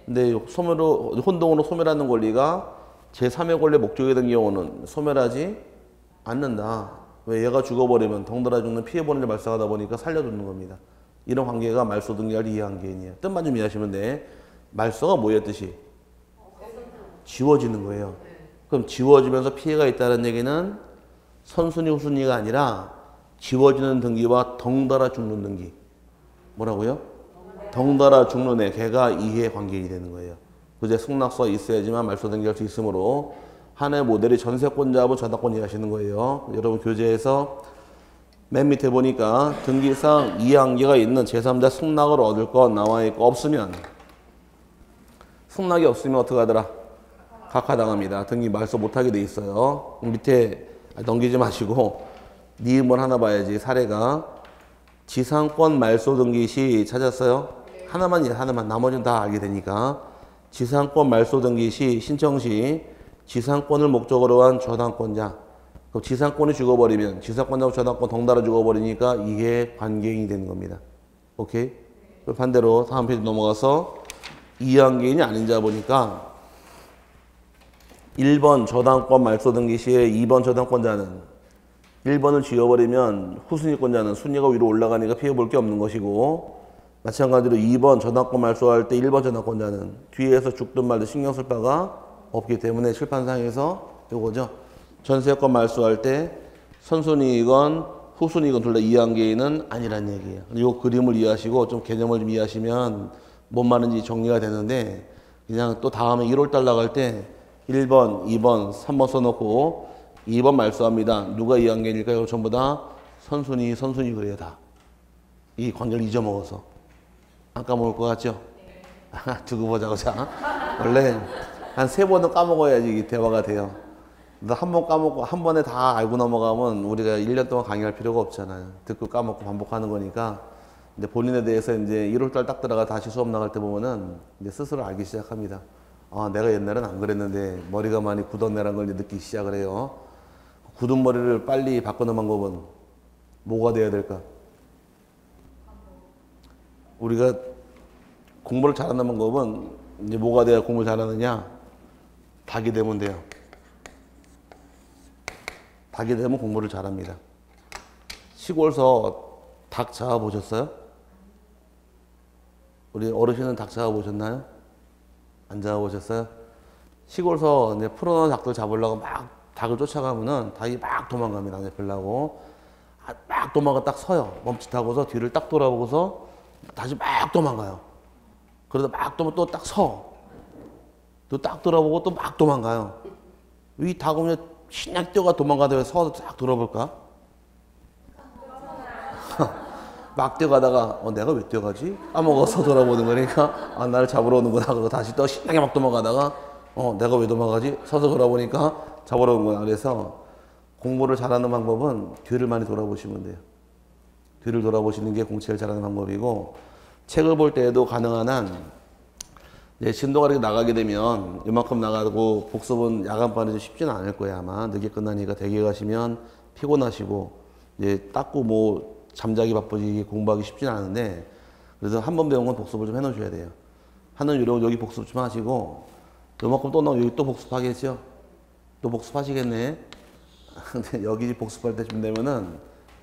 근데 혼동으로 소멸하는 권리가 제3의 권리 목적이 된 경우는 소멸하지 않는다. 왜 얘가 죽어버리면 덩달아 죽는 피해보는 일 발생하다 보니까 살려두는 겁니다. 이런 관계가 말소 등기할 이해관계이에요. 뜻만 좀 이해하시면 돼. 말소가 뭐의 뜻이? 지워지는 거예요. 그럼 지워지면서 피해가 있다는 얘기는 선순위 후순위가 아니라 지워지는 등기와 덩달아 죽는 등기. 뭐라고요? 덩달아 죽는 애, 걔가 이해관계인이 되는 거예요. 그제 승낙서가 있어야지만 말소 등기할 수 있으므로 하나의 모델이 전세권자하고 저당권 이해하시는 거예요. 여러분 교재에서 맨 밑에 보니까 등기상 이해관계가 있는 제3자 승낙을 얻을 것 나와 있고 없으면 승낙이 없으면 어떻게 하더라? 각하당합니다. 등기 말소 못하게 돼 있어요. 밑에 넘기지 마시고 니은번 하나 봐야지. 사례가 지상권 말소 등기 시 찾았어요? 하나만 나머지는 다 알게 되니까 지상권 말소 등기 시 신청 시 지상권을 목적으로 한 저당권자 그럼 지상권이 죽어버리면 지상권자하고 저당권 덩달아 죽어버리니까 이게 관계인이 되는 겁니다. 오케이? 반대로 다음 페이지 넘어가서 이해관계인이 아닌 자 보니까 1번 저당권 말소 등기 시에 2번 저당권자는 1번을 지워버리면 후순위권자는 순위가 위로 올라가니까 피해볼 게 없는 것이고 마찬가지로 2번 저당권 말소할 때 1번 저당권자는 뒤에서 죽든 말든 신경 쓸 바가 없기 때문에 칠판상에서 이거죠. 전세권 말소할 때 선순위이건 후순위이건 둘 다 이해관계인은 아니란 얘기예요. 이 그림을 이해하시고 좀 개념을 좀 이해하시면 뭔 말인지 정리가 되는데 그냥 또 다음에 1월달 나갈 때 1번, 2번, 3번 써놓고 2번 말소합니다. 누가 이해관계일까요? 전부 다 선순위 그래요 다. 이 관계를 잊어먹어서. 안 까먹을 것 같죠? 두고 보자고 자. 원래 한 3번은 까먹어야지 이 대화가 돼요. 한 번 까먹고 한 번에 다 알고 넘어가면 우리가 1년 동안 강의할 필요가 없잖아요. 듣고 까먹고 반복하는 거니까 이제 본인에 대해서 이제 1월달 딱 들어가 다시 수업 나갈 때 보면은 이제 스스로 알기 시작합니다. 아, 내가 옛날엔 안 그랬는데 머리가 많이 굳었네라는 걸 이제 느끼기 시작을 해요. 굳은 머리를 빨리 바꾸는 방법은 뭐가 돼야 될까? 우리가 공부를 잘하는 방법은 이제 뭐가 돼야 공부를 잘하느냐? 닭이 되면 돼요. 닭이 되면 공부를 잘합니다. 시골서 닭 잡아보셨어요? 우리 어르신은 닭 잡아보셨나요? 안 잡아보셨어요? 시골서 이제 풀어놓은 닭들 잡으려고 막 닭을 쫓아가면은 닭이 막 도망갑니다. 잡으려고. 막 도망가 딱 서요. 멈칫하고서 뒤를 딱 돌아보고서 다시 막 도망가요. 그러다 막 또 딱 서. 또 딱 돌아보고 또 막 도망가요. 이 닭은 신나게 뛰어가 도망가다가 서서 딱 돌아볼까? 막 뛰어가다가 내가 왜 뛰어가지? 까먹어서 돌아보는 거니까 나를 잡으러 오는구나. 그러고 다시 또 신나게 막 도망가다가 내가 왜 도망가지? 서서 돌아보니까 잡으러 오는구나. 그래서 공부를 잘하는 방법은 뒤를 많이 돌아보시면 돼요. 뒤를 돌아보시는 게 공책을 잘하는 방법이고 책을 볼 때에도 가능한 한 진도가 이렇게 나가게 되면 이만큼 나가고 복습은 야간반이 좀 쉽지는 않을 거예요. 아마 늦게 끝나니까 댁에 가시면 피곤하시고 이제 닦고 뭐 잠자기 바쁘지 공부하기 쉽지는 않은데 그래서 한 번 배운 건 복습을 좀 해놓으셔야 돼요. 하는 유령 여기 복습 좀 하시고 이만큼 또 나오면 여기 또 복습하겠죠? 또 복습하시겠네. 근데 여기 복습할 때쯤 되면은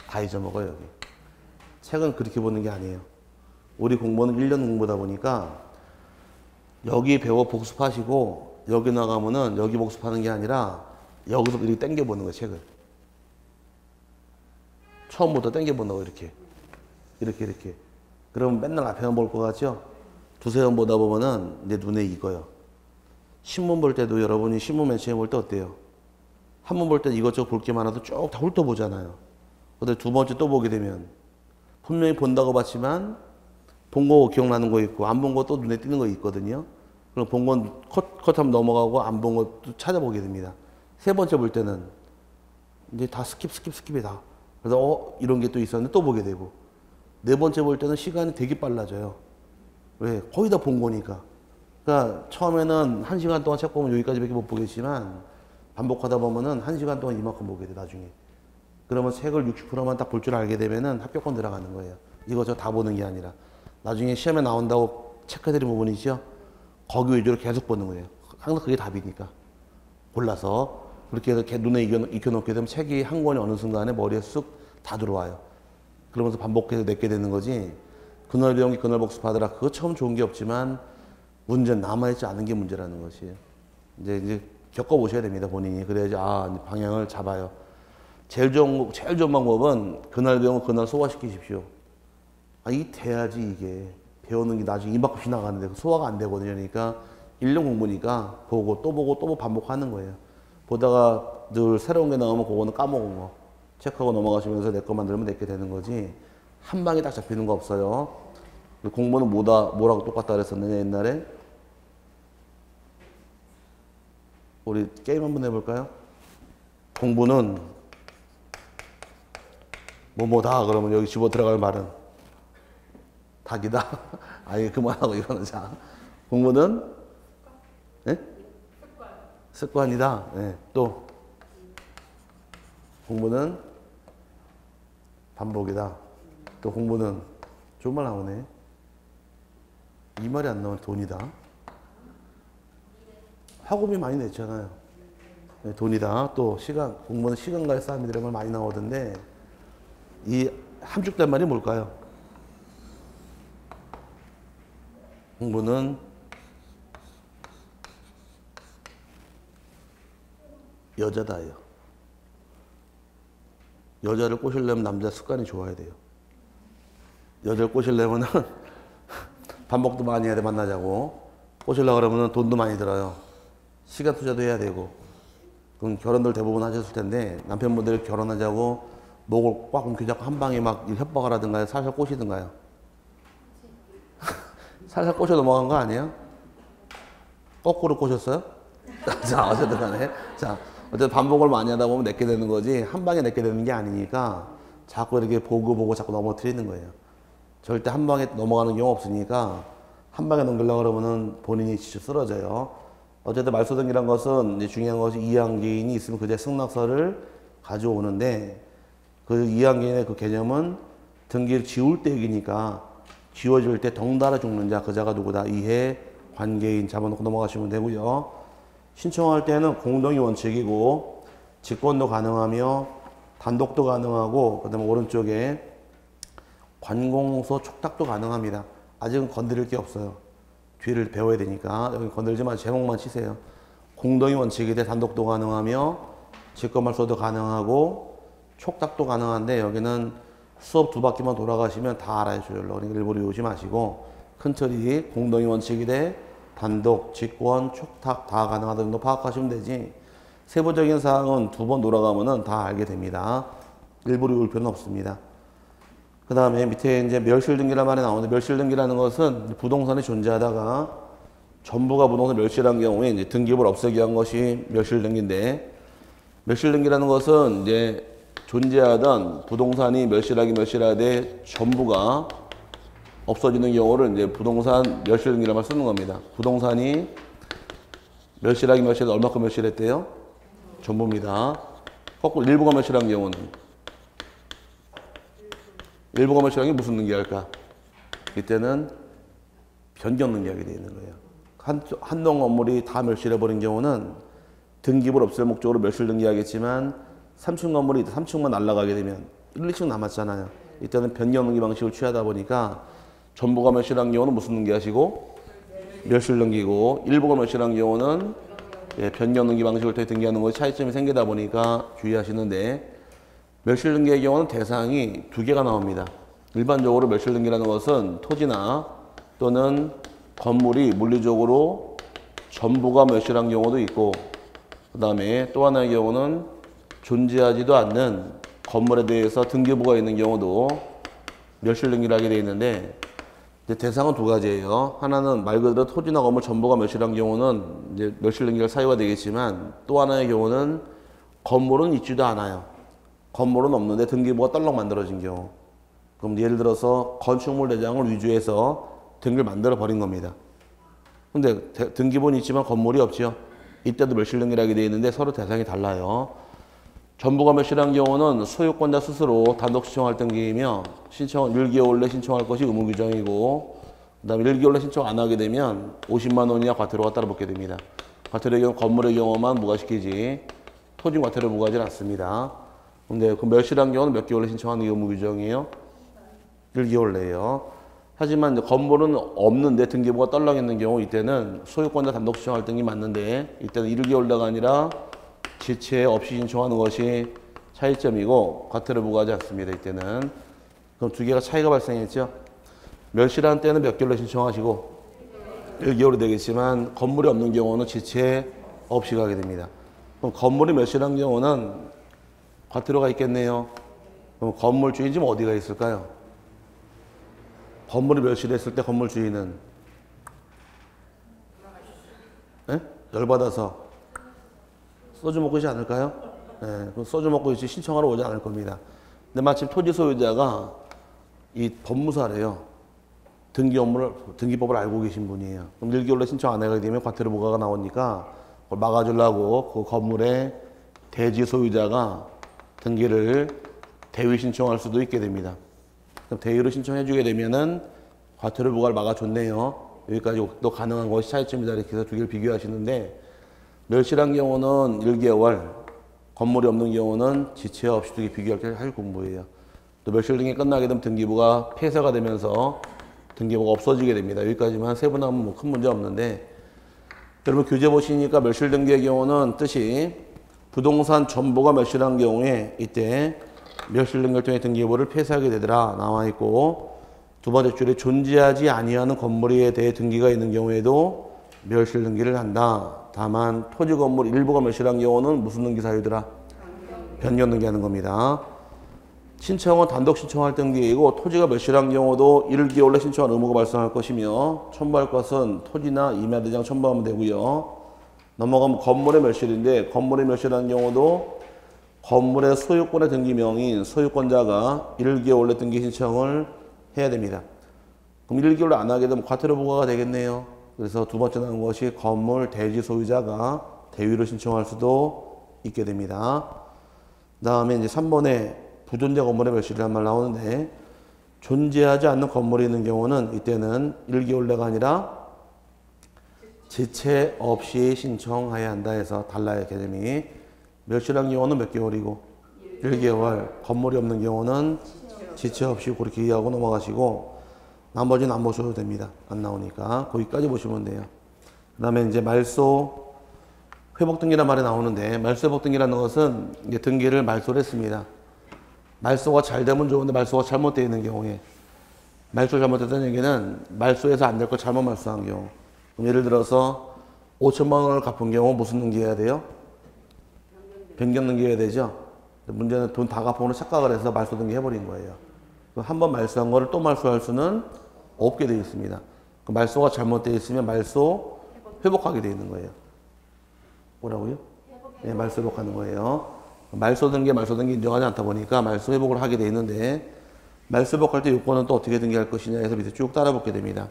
다 잊어먹어요. 여기. 책은 그렇게 보는 게 아니에요. 우리 공부는 1년 공부다 보니까 여기 배워 복습하시고 여기 나가면은 여기 복습하는 게 아니라 여기서 이렇게 당겨보는 거예요. 책을. 처음부터 당겨본다고 이렇게. 그러면 맨날 앞에만 볼 것 같죠? 두세 번 보다 보면은 내 눈에 익어요. 신문 볼 때도 여러분이 신문 맨 처음에 볼 때 어때요? 한 번 볼 때 이것저것 볼 게 많아도 쭉 다 훑어보잖아요. 근데 두 번째 또 보게 되면 분명히 본다고 봤지만 본 거 기억나는 거 있고 안 본 거 또 눈에 띄는 거 있거든요. 그럼 본 건 컷하면 넘어가고 안 본 것도 찾아보게 됩니다. 세 번째 볼 때는 이제 다 스킵이다. 그래서 이런 게 또 있었는데 또 보게 되고 네 번째 볼 때는 시간이 되게 빨라져요. 왜? 거의 다 본 거니까. 그러니까 처음에는 1시간 동안 책 보면 여기까지밖에 못 보겠지만 반복하다 보면은 1시간 동안 이만큼 보게 돼 나중에. 그러면 책을 60%만 딱 볼 줄 알게 되면은 합격권 들어가는 거예요. 이거 저 다 보는 게 아니라 나중에 시험에 나온다고 체크해드린 부분이 있죠. 거기 위주로 계속 보는 거예요. 항상 그게 답이니까. 골라서 그렇게 해서 눈에 익혀놓게 되면 책이 한 권이 어느 순간에 머리에 쑥 다 들어와요. 그러면서 반복해서 내게 되는 거지. 그날 배운 게 그날 복습하더라. 그거 처음 좋은 게 없지만 문제는 남아있지 않은 게 문제라는 것이에요. 이제 겪어보셔야 됩니다, 본인이. 그래야지, 방향을 잡아요. 제일 좋은 방법은 그날 배운 거 그날 소화시키십시오. 이게 돼야지, 이게. 배우는 게 나중에 이만큼씩 나가는데 소화가 안 되거든요. 그러니까 1년 공부니까 보고 또 반복하는 거예요. 보다가 늘 새로운 게 나오면 그거는 까먹은 거. 체크하고 넘어가시면서 내 거 만들면 내게 되는 거지. 한 방에 딱 잡히는 거 없어요. 공부는 뭐라고 똑같다 그랬었느냐, 옛날에? 우리 게임 한번 해볼까요? 공부는 뭐다 그러면 여기 집어 들어갈 말은 닭이다. 아예 그만하고 이거는 자. 공부는 네? 습관이다. 네. 또 공부는 반복이다. 또 공부는 좋은 말 나오네. 이 말이 안 나오면 돈이다. 학업이 많이 냈잖아요. 네, 돈이다. 또 공부는 시간과의 싸움이라는 말 많이 나오던데 이 함축된 말이 뭘까요? 공부는 여자다예요. 여자를 꼬시려면 남자 습관이 좋아야 돼요. 여자를 꼬시려면은 반복도 많이 해야 돼, 만나자고. 꼬시려고 그러면 돈도 많이 들어요. 시간 투자도 해야 되고. 그럼 결혼들 대부분 하셨을 텐데 남편분들 결혼하자고 목을 꽉 움켜잡고 한 방에 막 협박을 하든가요? 살살 꼬시든가요? 살살 꼬셔 넘어간 거 아니에요? 거꾸로 꼬셨어요? 자, 어쨌든 간에. 자, 어쨌든 반복을 많이 하다 보면 내게 되는 거지 한 방에 내게 되는 게 아니니까 자꾸 이렇게 보고 자꾸 넘어뜨리는 거예요. 절대 한 방에 넘어가는 경우 없으니까 한 방에 넘기려고 그러면은 본인이 진짜 쓰러져요. 어쨌든 말소등기란 것은 이제 중요한 것이 이항기인이 있으면 그제 승낙서를 가져오는데 그 이항기인의 그 개념은 등기를 지울 때 얘기니까 지워질 때 덩달아 죽는 자, 그 자가 누구다. 이해 관계인 잡아놓고 넘어가시면 되고요. 신청할 때는 공동이 원칙이고 직권도 가능하며 단독도 가능하고 그다음에 오른쪽에 관공서 촉탁도 가능합니다. 아직은 건드릴 게 없어요. 뒤를 배워야 되니까 여기 건들지 마시고 제목만 치세요. 공동이 원칙이 돼 단독도 가능하며 직권말소도 가능하고 촉탁도 가능한데 여기는 수업 2바퀴만 돌아가시면 다 알아요. 저절로. 그러니까 일부러 외우지 마시고 큰 틀이 공동이 원칙이 돼 단독, 직권, 촉탁 다 가능하다는 정도 파악하시면 되지. 세부적인 사항은 2번 돌아가면은 다 알게 됩니다. 일부러 외울 필요는 없습니다. 그 다음에 밑에 이제 멸실등기란 말이 나오는데 멸실등기라는 것은 부동산이 존재하다가 전부가 부동산 멸실한 경우에 이제 등기부를 없애기 위한 것이 멸실등기인데 멸실등기라는 것은 이제 존재하던 부동산이 멸실하되 전부가 없어지는 경우를 이제 부동산 멸실등기란 말 쓰는 겁니다. 부동산이 멸실하되 얼마큼 멸실했대요? 전부입니다. 거꾸로 일부가 멸실한 경우는 일부가 멸실한 게 무슨 등기할까? 이때는 변경 등기하게 되어 있는 거예요. 한동 건물이 다 멸실해버린 경우는 등기부를 없앨 목적으로 멸실 등기하겠지만 3층 건물이 3층만 날아가게 되면 1, 2층 남았잖아요. 이때는 변경 등기 방식을 취하다 보니까 전부가 멸실한 경우는 무슨 등기하시고? 멸실 등기고 일부가 멸실한 경우는 변경 등기 방식을 통해 등기하는 것에 차이점이 생기다 보니까 주의하시는데 멸실 등기의 경우는 대상이 2개가 나옵니다. 일반적으로 멸실 등기라는 것은 토지나 또는 건물이 물리적으로 전부가 멸실한 경우도 있고 그 다음에 또 하나의 경우는 존재하지도 않는 건물에 대해서 등기부가 있는 경우도 멸실 등기를 하게 되어 있는데 이제 대상은 두 가지예요. 하나는 말 그대로 토지나 건물 전부가 멸실한 경우는 이제 멸실 등기가 사유가 되겠지만, 또 하나의 경우는 건물은 있지도 않아요. 건물은 없는데 등기부가 떨렁 만들어진 경우. 그럼 예를 들어서 건축물 대장을 위주해서 등기를 만들어 버린 겁니다. 근데 등기부는 있지만 건물이 없죠. 이때도 멸실 등기라게 되어 있는데 서로 대상이 달라요. 전부가 멸실한 경우는 소유권자 스스로 단독 신청할 등기이며, 신청은 1개월 내 신청할 것이 의무 규정이고, 그 다음에 1개월 내 신청 안 하게 되면 50만 원이나 과태료가 따라 붙게 됩니다. 과태료의 경우 건물의 경우만 부과시키지 토지 과태료 부과하지 않습니다. 근데 그 멸실한 경우는 몇 개월 내 신청하는 게 의무 규정이에요? 1개월 내요. 하지만 이제 건물은 없는데 등기부가 떨렁 있는 경우, 이때는 소유권자 단독 신청할 등기 맞는데, 이때는 1개월 내가 아니라 지체 없이 신청하는 것이 차이점이고 과태료 부과하지 않습니다. 이때는. 그럼 두 개가 차이가 발생했죠. 멸실한 때는 몇 개월로 신청하시고 1개월이 되겠지만, 건물이 없는 경우는 지체 없이 가게 됩니다. 그럼 건물이 멸실한 경우는 과태료가 있겠네요. 그럼 건물 주인 지금 어디가 있을까요? 건물이 멸실했을 때 건물 주인은 열받아서 소주 먹고 있지 않을까요? 그럼 소주 먹고 있지 신청하러 오지 않을 겁니다. 근데 마침 토지 소유자가 이 법무사래요. 등기법을 알고 계신 분이에요. 그럼 1개월로 신청 안 하게 되면 과태료 부과가 나오니까 그걸 막아주려고 그 건물의 대지 소유자가 등기를 대위 신청할 수도 있게 됩니다. 그럼 대위로 신청해 주게 되면은 과태료 부과를 막아줬네요. 여기까지 또 가능한 것이 차이점이다. 이렇게 해서 두 개를 비교하시는데, 멸실한 경우는 1개월, 건물이 없는 경우는 지체 없이 두 개 비교할 때 할 공부예요. 또 멸실 등기 끝나게 되면 등기부가 폐쇄가 되면서 등기부가 없어지게 됩니다. 여기까지만 세분하면 뭐 큰 문제 없는데, 여러분 교재 보시니까 멸실 등기의 경우는 뜻이 부동산 전부가 멸실한 경우에 이때 멸실 등기를 통해 등기부를 폐쇄하게 되더라 나와 있고, 두 번째 줄에 존재하지 아니하는 건물에 대해 등기가 있는 경우에도 멸실 등기를 한다. 다만 토지 건물 일부가 멸실한 경우는 무슨 등기 사유더라? 변경 등기하는 겁니다. 신청은 단독 신청할 등기이고, 토지가 멸실한 경우도 1개월 내 신청한 의무가 발생할 것이며, 첨부할 것은 토지나 임야대장 첨부하면 되고요. 넘어가면 건물의 멸실인데, 건물의 멸실한 경우도 건물의 소유권의 등기명인 소유권자가 1개월 내 등기 신청을 해야 됩니다. 그럼 1개월 안 하게 되면 과태료 부과가 되겠네요. 그래서 두 번째 나온 것이 건물 대지 소유자가 대위로 신청할 수도 있게 됩니다. 그 다음에 이제 3번에 부존재 건물의 멸실이라는 말 나오는데, 존재하지 않는 건물이 있는 경우는 이때는 1개월 내가 아니라 지체 없이 신청해야 한다 해서 달라요, 개념이. 멸실한 경우는 몇 개월이고 1개월, 건물이 없는 경우는 지체 없이 그렇게 이해하고 넘어가시고, 나머지는 안 보셔도 됩니다. 안 나오니까 거기까지 보시면 돼요. 그 다음에 이제 말소 회복 등기란 말이 나오는데, 말소 회복 등기라는 것은 이제 등기를 말소를 했습니다. 말소가 잘 되면 좋은데 말소가 잘못되어 있는 경우에, 말소 잘못됐다는 얘기는 말소에서 안 될 걸 잘못 말소한 경우. 그럼 예를 들어서 5천만 원을 갚은 경우 무슨 등기해야 돼요? 변경 등기해야 되죠. 문제는 돈 다 갚아오는 착각을 해서 말소 등기 해버린 거예요. 한 번 말소한 거를 또 말소할 수는 없게 되어 있습니다. 말소가 잘못되어 있으면 말소 회복하게 되어 있는 거예요. 뭐라고요? 네, 말소 회복하는 거예요. 말소 등기 인정하지 않다 보니까 말소 회복을 하게 되어 있는데, 말소 회복할 때 요건은 또 어떻게 등기할 것이냐 해서 밑에 쭉 따라붙게 됩니다.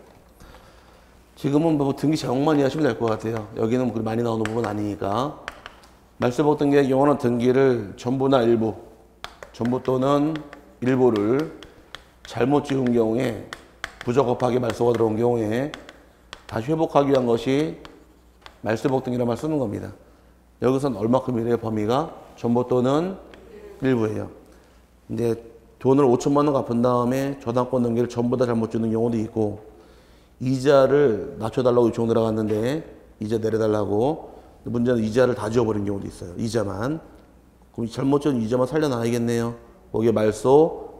지금은 뭐 등기 제목만 이해하시면 될 것 같아요. 여기는 많이 나오는 부분 아니니까. 말소 회복 등기의 경우는 등기를 전부나 일부, 전부 또는 일부를 잘못 지은 경우에, 부적합하게 말소가 들어온 경우에 다시 회복하기 위한 것이 말소 회복 등기란 말 쓰는 겁니다. 여기서는 얼마큼이래요? 범위가 전부 또는 일부예요. 근데 돈을 5천만 원 갚은 다음에 저당권 등기를 전부 다 잘못 주는 경우도 있고, 이자를 낮춰달라고 요청 들어갔는데 이자 내려달라고, 문제는 이자를 다 지워버린 경우도 있어요. 이자만. 그럼 잘못 준 이자만 살려놔야겠네요. 거기에 말소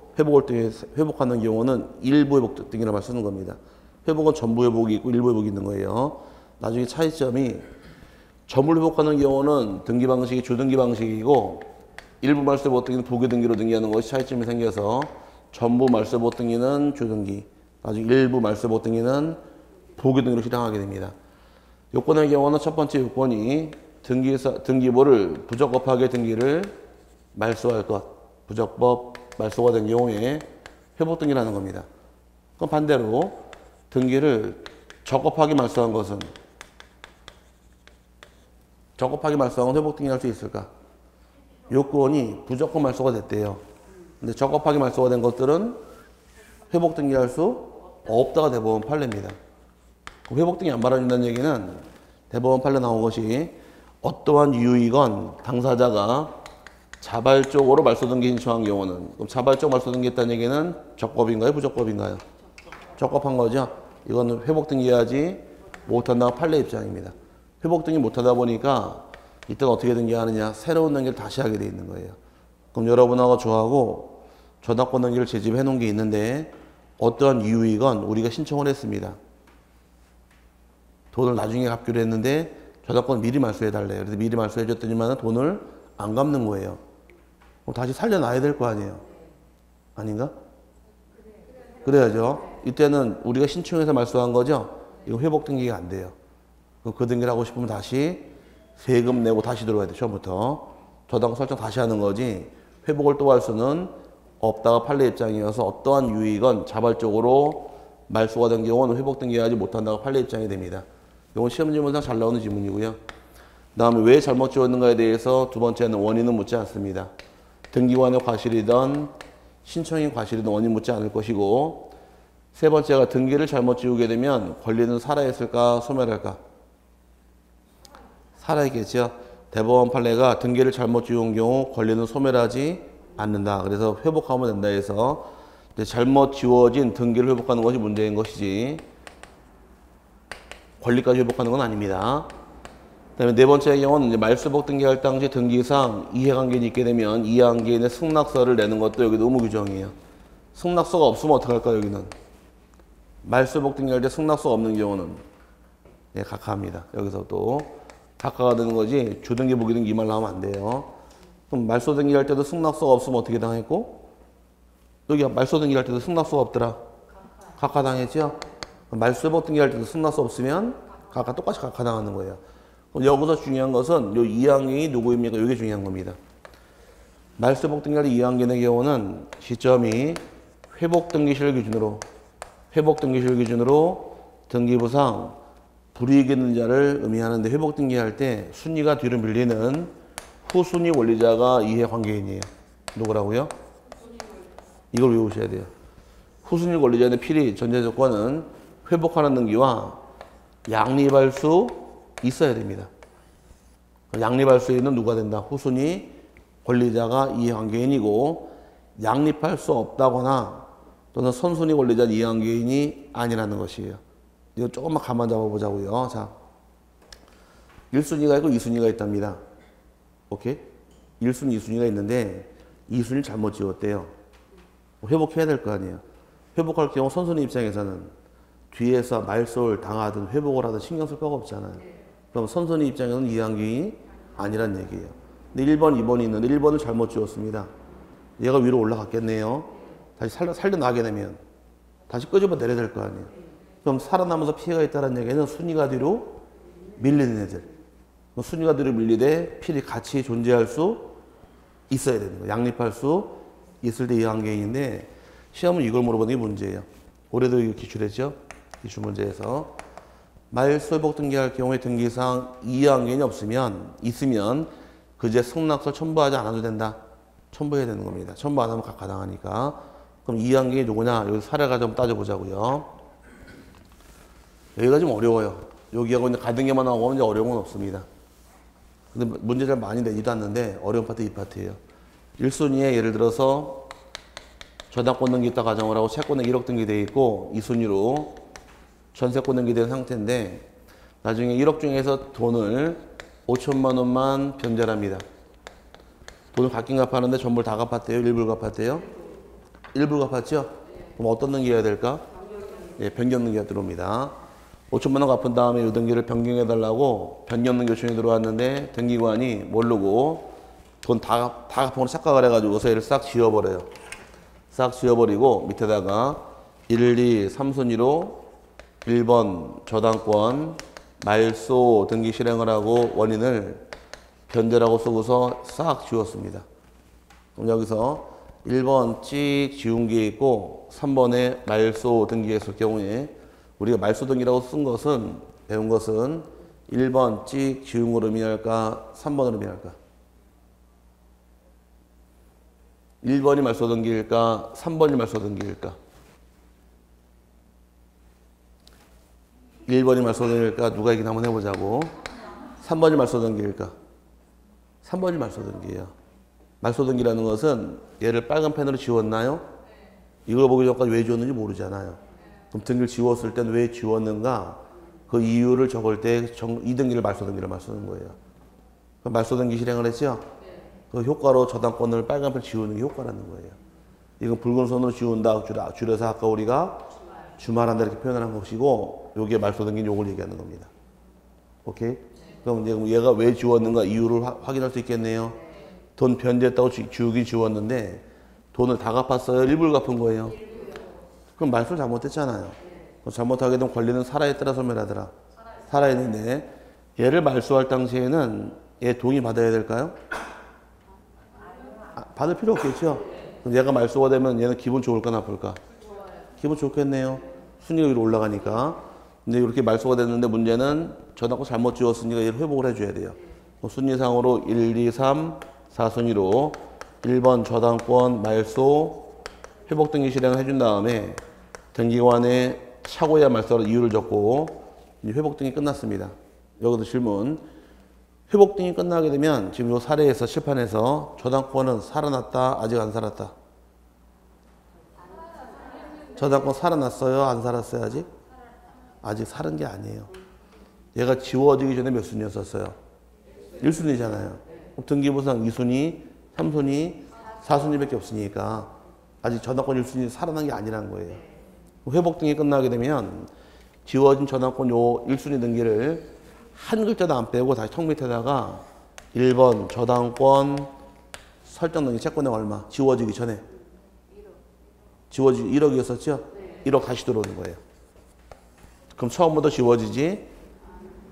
회복하는 경우는 일부 회복 등이라는 말 쓰는 겁니다. 회복은 전부 회복이 있고 일부 회복이 있는 거예요. 나중에 차이점이, 전부 회복하는 경우는 등기 방식이 주등기 방식이고, 일부 말소 회복 등기는 부교 등기로 등기하는 것이 차이점이 생겨서, 전부 말소 회복 등기는 주등기, 나중에 일부 말소회복 등기는 보기 등기로 실행하게 됩니다. 요건의 경우는 첫 번째 요건이 등기부를 부적법하게 등기를 말소할 것, 부적법 말소가 된 경우에 회복 등기라는 겁니다. 그럼 반대로 등기를 적법하게 말소한 것은 회복 등기할 수 있을까? 요건이 부적법 말소가 됐대요. 근데 적법하게 말소가 된 것들은 회복 등기할 수 없다가 대법원 판례입니다. 회복 등기 안 받아준다는 얘기는 대법원 판례 나온 것이 어떠한 이유이건 당사자가 자발적으로 말소 등기 신청한 경우는, 그럼 자발적 말소 등기했다는 얘기는 적법인가요? 부적법인가요? 적법한 거죠. 이거는 회복 등기하지 못한다가 판례 입장입니다. 회복 등기 못하다 보니까 이때는 어떻게 등기하느냐? 새로운 등기를 다시 하게 돼 있는 거예요. 그럼 여러분하고 저하고 저당권 등기를 제집해 놓은 게 있는데 어떠한 이유이건 우리가 신청을 했습니다. 돈을 나중에 갚기로 했는데 저당권 미리 말소해 달래요. 그래서 미리 말소해 줬더니만 돈을 안 갚는 거예요. 그럼 다시 살려놔야 될 거 아니에요. 아닌가? 그래야죠. 이때는 우리가 신청해서 말소한 거죠. 이거 회복 등기가 안 돼요. 그럼 그 등기를 하고 싶으면 다시 세금 내고 다시 들어와야 돼. 처음부터. 저당 설정 다시 하는 거지. 회복을 또 할 수는 없다가 판례 입장이어서 어떠한 유익은 자발적으로 말소가 된 경우는 회복 등기하지 못한다고 판례 입장이 됩니다. 이건 시험 질문상 잘 나오는 질문이고요. 그 다음에 왜 잘못 지웠는가에 대해서 두 번째는 원인은 묻지 않습니다. 등기관의 과실이든 신청인 과실이든 원인 묻지 않을 것이고, 세 번째가 등기를 잘못 지우게 되면 권리는 살아있을까 소멸할까? 살아있겠죠. 대법원 판례가 등기를 잘못 지운 경우 권리는 소멸하지 않는다. 그래서 회복하면 된다 해서 잘못 지워진 등기를 회복하는 것이 문제인 것이지 권리까지 회복하는 건 아닙니다. 그다음에 네 번째의 경우는 이제 말소회복 등기할 당시 등기상 이해관계인이 있게 되면 이해관계인의 승낙서를 내는 것도 여기 의무 규정이에요. 승낙서가 없으면 어떡할까요? 여기는 말소회복 등기할 때 승낙서가 없는 경우는 각하합니다. 여기서 또 각하가 되는 거지 주등기 부기등기 이 말 나오면 안 돼요. 그럼 말소 등기할 때도 승낙서가 없으면 어떻게 당했고, 여기 말소 등기할 때도 승낙서가 없더라. 각하 당했죠. 말소회복 등기할 때도 승낙서 없으면 각하 똑같이 각하 당하는 거예요. 그럼 여기서 중요한 것은 요 이항이 누구입니까? 이게 중요한 겁니다. 말소회복 등기할 때 이항인의 경우는 시점이 회복 등기실 기준으로 등기부상 불이익 있는 자를 의미하는데, 회복 등기할 때 순위가 뒤로 밀리는 후순위 권리자가 이해관계인이에요. 누구라고요? 이걸 외우셔야 돼요. 후순위 권리자의 필히 전제 조건은 회복하는 등기와 양립할 수 있어야 됩니다. 양립할 수 있는 누가 된다? 후순위 권리자가 이해관계인이고, 양립할 수 없다거나 또는 선순위 권리자 이해관계인이 아니라는 것이에요. 이거 조금만 가만 잡아보자고요. 자, 1순위가 있고 2순위가 있답니다. 오케이? 1순위, 2순위가 있는데 2순위를 잘못 지웠대요. 회복해야 될 거 아니에요. 회복할 경우 선순위 입장에서는 뒤에서 말소를 당하든 회복을 하든 신경 쓸 거가 없잖아요. 그럼 선순위 입장에서는 이해관계인이 아니란 얘기예요. 근데 1번, 2번이 있는데 1번을 잘못 지웠습니다. 얘가 위로 올라갔겠네요. 다시 살려나게 되면 다시 끄집어 내려야 될 거 아니에요. 그럼 살아남아서 피해가 있다는 얘기는 순위가 뒤로 밀리는 애들. 순위가 뒤로 밀리되 필히 같이 존재할 수 있어야 되는 거예요. 양립할 수 있을 때 이해관계인인데, 시험은 이걸 물어보는 게 문제예요. 올해도 이거 기출했죠? 기출 문제에서 말소회복 등기할 경우에 등기상 이해관계인이 있으면 그제 승낙서 첨부하지 않아도 된다. 첨부해야 되는 겁니다. 첨부 안 하면 각하당하니까. 그럼 이해관계인이 누구냐? 여기 사례가 좀 따져보자고요. 여기가 좀 어려워요. 여기하고 이제 가등기만 나오면 이제 어려운 건 없습니다. 근데 문제 잘 많이 내지도 않는데 어려운 파트 이 파트예요. 1순위에 예를 들어서 저당권 등기 있다 가정을 하고 채권은 1억 등기되어 있고 2순위로 전세권 등기된 상태인데 나중에 1억 중에서 돈을 5천만 원만 변제합니다. 돈을 갚긴 갚았는데 전부를 다 갚았대요? 일부를 갚았대요? 일부를 갚았죠? 그럼 어떤 등기가 해야 될까? 예, 변경 등기가 들어옵니다. 5천만 원 갚은 다음에 이 등기를 변경해달라고 변경 등기 요청이 들어왔는데 등기관이 모르고 돈 다 갚은 걸 착각을 해가지고 얘를 싹 지워버려요. 싹 지워버리고 밑에다가 1, 2, 3순위로 1번 저당권 말소 등기 실행을 하고 원인을 변제라고 쓰고서 싹 지웠습니다. 그럼 여기서 1번 찍 지운 게 있고 3번에 말소 등기가 있을 경우에 우리가 말소 등기라고 쓴 것은 배운 것은 1번 찍 지운 거로 의미할까 3번으로 의미할까? 1번이 말소 등기일까 3번이 말소 등기일까? 1번이 말소 등기일까? 누가 얘기 한번 해보자고. 3번이 말소 등기일까? 3번이 말소 등기예요. 말소 등기라는 것은 얘를 빨간 펜으로 지웠나요? 이걸 보기 전까지 왜 지웠는지 모르잖아요. 그럼 등기를 지웠을 땐 왜 지웠는가? 그 이유를 적을 때 이 등기를 말소 등기를 쓰는 거예요. 그럼 말소 등기 실행을 했죠? 그 효과로 저당권을 빨간 펜 지우는 게 효과라는 거예요. 이건 붉은 선으로 지운다 줄여서 아까 우리가 주말한다 이렇게 표현을 한 것이고 여기에 말소 등기 요걸 얘기하는 겁니다. 오케이? 그럼 이제 얘가 왜 지웠는가 이유를 확인할 수 있겠네요. 돈 변제했다고 지우긴 지웠는데 돈을 다 갚았어요? 일부를 갚은 거예요? 그럼 말소를 잘못했잖아요. 잘못하게 되면 권리는 살아있더라 소멸하더라? 살아있는데 얘를 말소할 당시에는 얘 동의 받아야 될까요? 받을 필요 없겠죠? 그럼 얘가 말소가 되면 얘는 기분 좋을까 나쁠까? 기분 좋겠네요. 순위가 위로 올라가니까. 근데 이렇게 말소가 됐는데 문제는 저당권 잘못 지웠으니까 얘를 회복을 해줘야 돼요. 순위상으로 1, 2, 3, 4순위로 1번 저당권 말소 회복 등기 실행을 해준 다음에 등기관에 착오야 말소로 이유를 적고 회복 등기 끝났습니다. 여기도 질문. 회복 등기 끝나게 되면 지금 이 사례에서 실판에서 저당권은 살아났다 아직 안 살았다? 저당권 살아났어요? 안 살았어요 아직? 아직 살은 게 아니에요. 얘가 지워지기 전에 몇 순위였었어요? 1순위잖아요. 등기부상 2순위, 3순위, 4순위밖에 없으니까 아직 저당권 1순위 살아난 게 아니란 거예요. 회복 등기 끝나게 되면 지워진 저당권 요 1순위 등기를 한 글자도 안 빼고 다시 턱 밑에다가 1번 저당권 설정 등기 채권액 얼마? 지워지기 전에. 지워지기 1억이었었죠? 1억 다시 들어오는 거예요. 그럼 처음부터 지워지지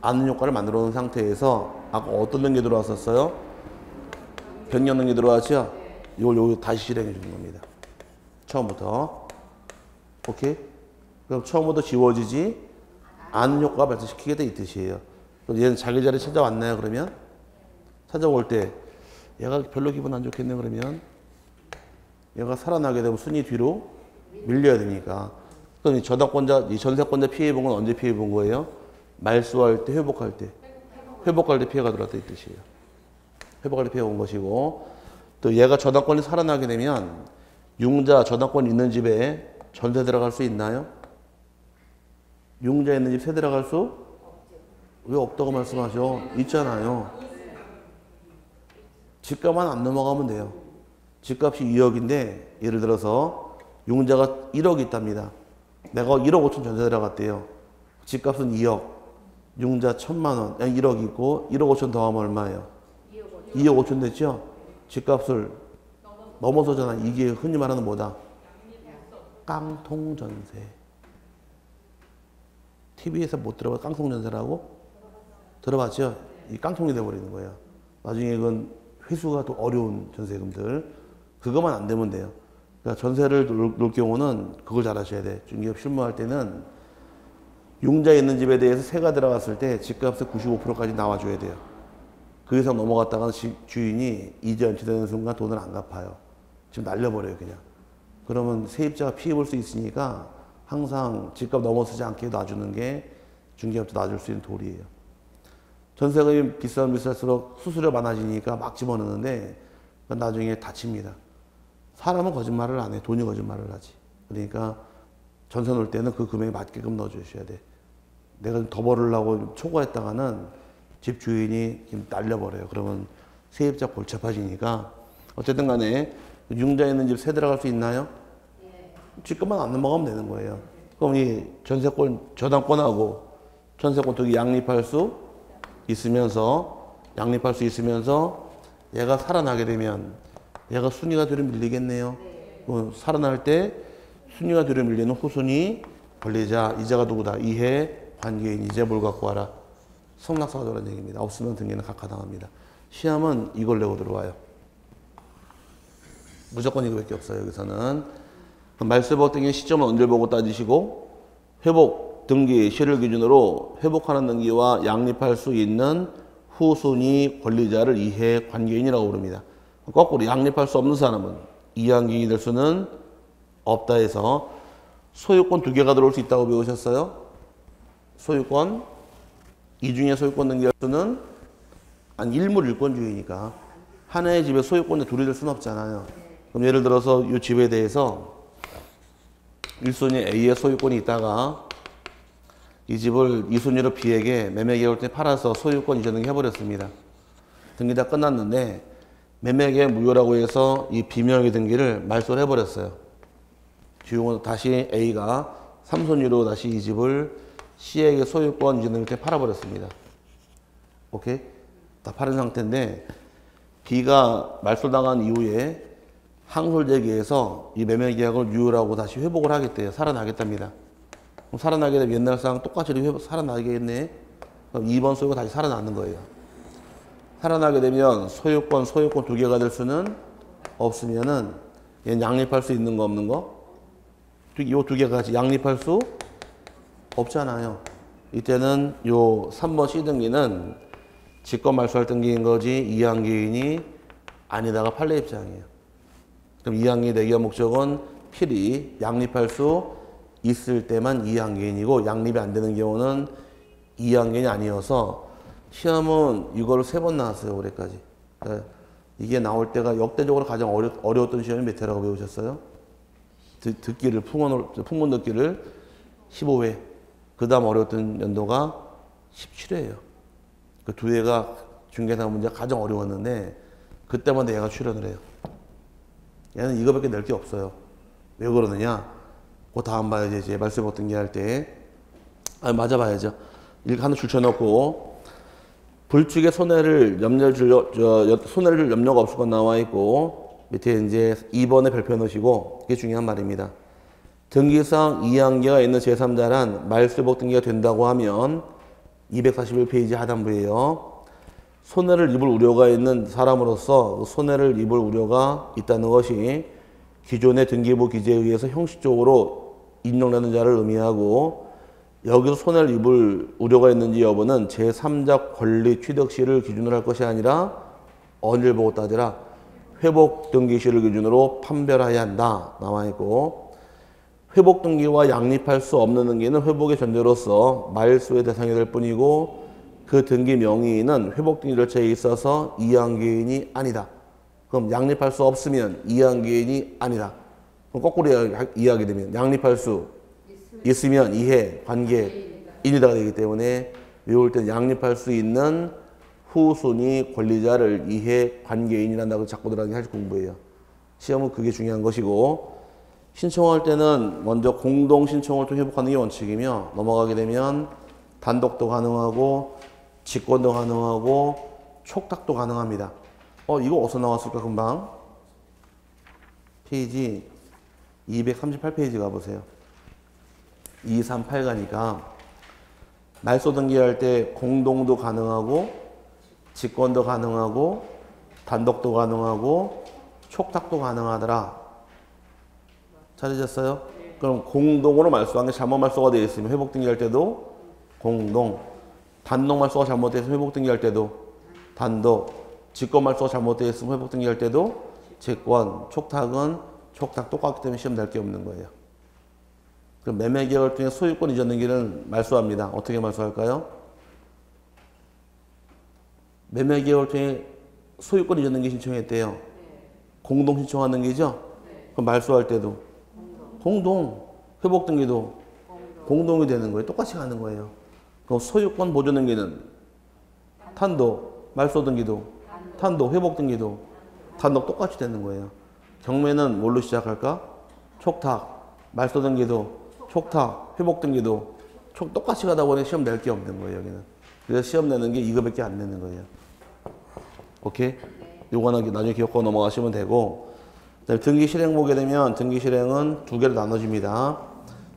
않는 효과를 만들어 놓은 상태에서 아까 어떤 등기 들어왔었어요? 변경 등기 들어왔죠? 이걸 다시 실행해 주는 겁니다. 처음부터. 오케이? 그럼 처음부터 지워지지 않는 효과가 발생시키겠다 이 뜻이에요. 그럼 얘는 자기 자리 찾아왔나요 그러면? 찾아올 때 얘가 별로 기분 안 좋겠네 그러면 얘가 살아나게 되면 순위 뒤로 밀려야 되니까. 그럼 이 저당권자, 이 전세권자 피해 본 건 언제 피해 본 거예요? 말소할 때, 회복할 때. 회복할 때 피해가 들어왔다 이 뜻이에요. 회복할 때 피해 온 것이고 또 얘가 저당권이 살아나게 되면 융자 저당권이 있는 집에 전세 들어갈 수 있나요? 융자 있는 집 세 들어갈 수? 왜 없다고 말씀하죠? 있잖아요. 집값만 안 넘어가면 돼요. 집값이 2억인데 예를 들어서 융자가 1억이 있답니다. 내가 1억 5천 전세 들어갔대요. 집값은 2억. 융자 1,000만 원. 1억 있고 1억 5천 더하면 얼마예요? 2억 5천 됐죠? 집값을 넘어서잖아. 이게 흔히 말하는 뭐다? 깡통전세. TV에서 못 들어봐 깡통전세라고? 들어봤죠? 이 깡통이 돼버리는 거예요. 나중에 이건 회수가 또 어려운 전세금들. 그것만 안 되면 돼요. 그러니까 전세를 놓을 경우는 그걸 잘 하셔야 돼. 중개업 실무할 때는 융자 있는 집에 대해서 세가 들어갔을 때 집값의 95%까지 나와줘야 돼요. 그 이상 넘어갔다가 주인이 이제 연체되는 순간 돈을 안 갚아요. 지금 날려버려요 그냥. 그러면 세입자가 피해 볼 수 있으니까 항상 집값 넘어서지 않게 놔주는 게 중개업자 놔줄 수 있는 도리예요. 전세금이 비싸면 비쌀수록 수수료 많아지니까 막 집어넣는데 나중에 다칩니다. 사람은 거짓말을 안 해. 돈이 거짓말을 하지. 그러니까 전세 놓을 때는 그 금액에 맞게끔 넣어주셔야 돼. 내가 더 벌으려고 초과했다가는 집 주인이 날려버려요. 그러면 세입자 골치 아파지니까 어쨌든 간에 융자 있는 집 세 들어갈 수 있나요? 집값만 안 넘어가면 되는 거예요. 그럼 이 전세권, 저당권하고 전세권 두 개 양립할 수 있으면서 얘가 살아나게 되면 얘가 순위가 뒤로 밀리겠네요. 살아날 때 순위가 뒤로 밀리는 후순위 권리자. 이자가 누구다? 이해 관계인. 이제 뭘 갖고 와라? 성낙서가 들어간 얘기입니다. 없으면 등기는 각하당합니다. 시험은 이걸 내고 들어와요. 무조건 이거밖에 없어요. 여기서는. 말소회복 등기 시점은 언제 보고 따지시고 회복 등기 시를 기준으로 회복하는 등기와 양립할 수 있는 후순위 권리자를 이해 관계인이라고 부릅니다. 거꾸로 양립할 수 없는 사람은 이해관계인이 될 수는 없다 해서 소유권 두 개가 들어올 수 있다고 배우셨어요? 소유권 이 중에 소유권 등기할 수는 일물 일권주의니까 하나의 집에 소유권이 둘이 될 수는 없잖아요. 그럼 예를 들어서 이 집에 대해서 1순위 A의 소유권이 있다가 이 집을 2순위로 B에게 매매 계획 때 팔아서 소유권 이전 등기 해버렸습니다. 등기 다 끝났는데 매매 계획 무효라고 해서 이 비명의 등기를 말소를 해버렸어요. 뒤로 다시 A가 3순위로 다시 이 집을 C에게 소유권 이전 등기 때 팔아버렸습니다. 오케이? 다 팔은 상태인데 B가 말소당한 이후에 항소를 제기해서 이 매매 계약을 유효라고 다시 회복을 하겠대요. 살아나겠답니다. 그럼 살아나게 되면 옛날상 똑같이 살아나겠네. 그럼 2번 소유가 다시 살아나는 거예요. 살아나게 되면 소유권 두 개가 될 수는 없으면은 얘는 양립할 수 있는 거 없는 거? 요 두 개가 같이 양립할 수 없잖아요. 이때는 요 3번 C 등기는 직권 말소할 등기인 거지 이해관계인이 아니다가 판례 입장이에요. 그럼 이해관계인 대기업 목적은 필히 양립할 수 있을 때만 이해관계인이고 양립이 안 되는 경우는 이해관계인이 아니어서 시험은 이거를 3번 나왔어요. 올해까지. 그러니까 이게 나올 때가 역대적으로 가장 어려웠던 시험이 몇 회라고 배우셨어요? 듣기를 풍문 듣기를 15회. 그 다음 어려웠던 연도가 17회예요. 그 두 회가 중개상 문제가 가장 어려웠는데 그때마다 얘가 출연을 해요. 얘는 이거밖에 낼 게 없어요. 왜 그러느냐? 그 다음 봐야지. 이제 말소회복 등기할 때. 맞아봐야죠. 이렇게 하나 줄쳐놓고 불축의 손해를 줄 염려가 없을 것 나와 있고 밑에 이제 2번에 별표 넣으시고 이게 중요한 말입니다. 등기상 이해관계가 있는 제3자란 말소회복 등기가 된다고 하면 241페이지 하단부에요. 손해를 입을 우려가 있는 사람으로서 손해를 입을 우려가 있다는 것이 기존의 등기부 기재에 의해서 형식적으로 인정되는 자를 의미하고 여기서 손해를 입을 우려가 있는지 여부는 제3자 권리 취득 시를 기준으로 할 것이 아니라 어디를 보고 따지라 회복 등기 시를 기준으로 판별해야 한다 나와 있고 회복 등기와 양립할 수 없는 등기는 회복의 전제로서 말소의 대상이 될 뿐이고 그 등기 명의인은 회복 등기 절차에 있어서 이해관계인이 아니다. 그럼 양립할 수 없으면 이해관계인이 아니다. 그럼 거꾸로 이해하게 되면 양립할 수 있으면 이해 관계인이다가 되기 때문에 외울 때 양립할 수 있는 후순위 권리자를 이해 관계인이란다고 자꾸 들어가게 할 공부예요. 시험은 그게 중요한 것이고 신청할 때는 먼저 공동 신청을 통해 회복하는 게 원칙이며 넘어가게 되면 단독도 가능하고 직권도 가능하고 촉탁도 가능합니다. 이거 어디서 나왔을까 금방? 페이지 238페이지 가보세요. 238 가니까 말소 등기할 때 공동도 가능하고 직권도 가능하고 단독도 가능하고 촉탁도 가능하더라. 찾으셨어요? 그럼 공동으로 말소한 게 잘못 말소가 되어 있으면 회복 등기할 때도 공동, 단독 말소가 잘못되어 있으면 회복 등기할 때도 단독, 직권 말소가 잘못되어 있으면 회복 등기할 때도 직권, 촉탁은 촉탁 똑같기 때문에 시험 낼 게 없는 거예요. 그럼 매매 계약을 통해 소유권 이전 등기는 말소합니다. 어떻게 말소할까요? 매매 계약을 통해 소유권 이전 등기 신청했대요. 공동 신청하는 게죠? 그럼 말소할 때도 공동, 회복 등기도 공동이 되는 거예요. 똑같이 가는 거예요. 그럼 소유권 보존 등기는 단독, 말소 등기도 단독, 회복 등기도 단독 똑같이 되는 거예요. 경매는 뭘로 시작할까? 촉탁, 말소 등기도 촉탁, 회복 등기도 똑같이 가다 보니 시험 낼 게 없는 거예요. 여기는. 그래서 시험 내는 게 이거밖에 안 내는 거예요. 오케이? 요거는 나중에 기억하고 넘어가시면 되고 그다음에 등기 실행 보게 되면 등기 실행은 두 개로 나눠집니다.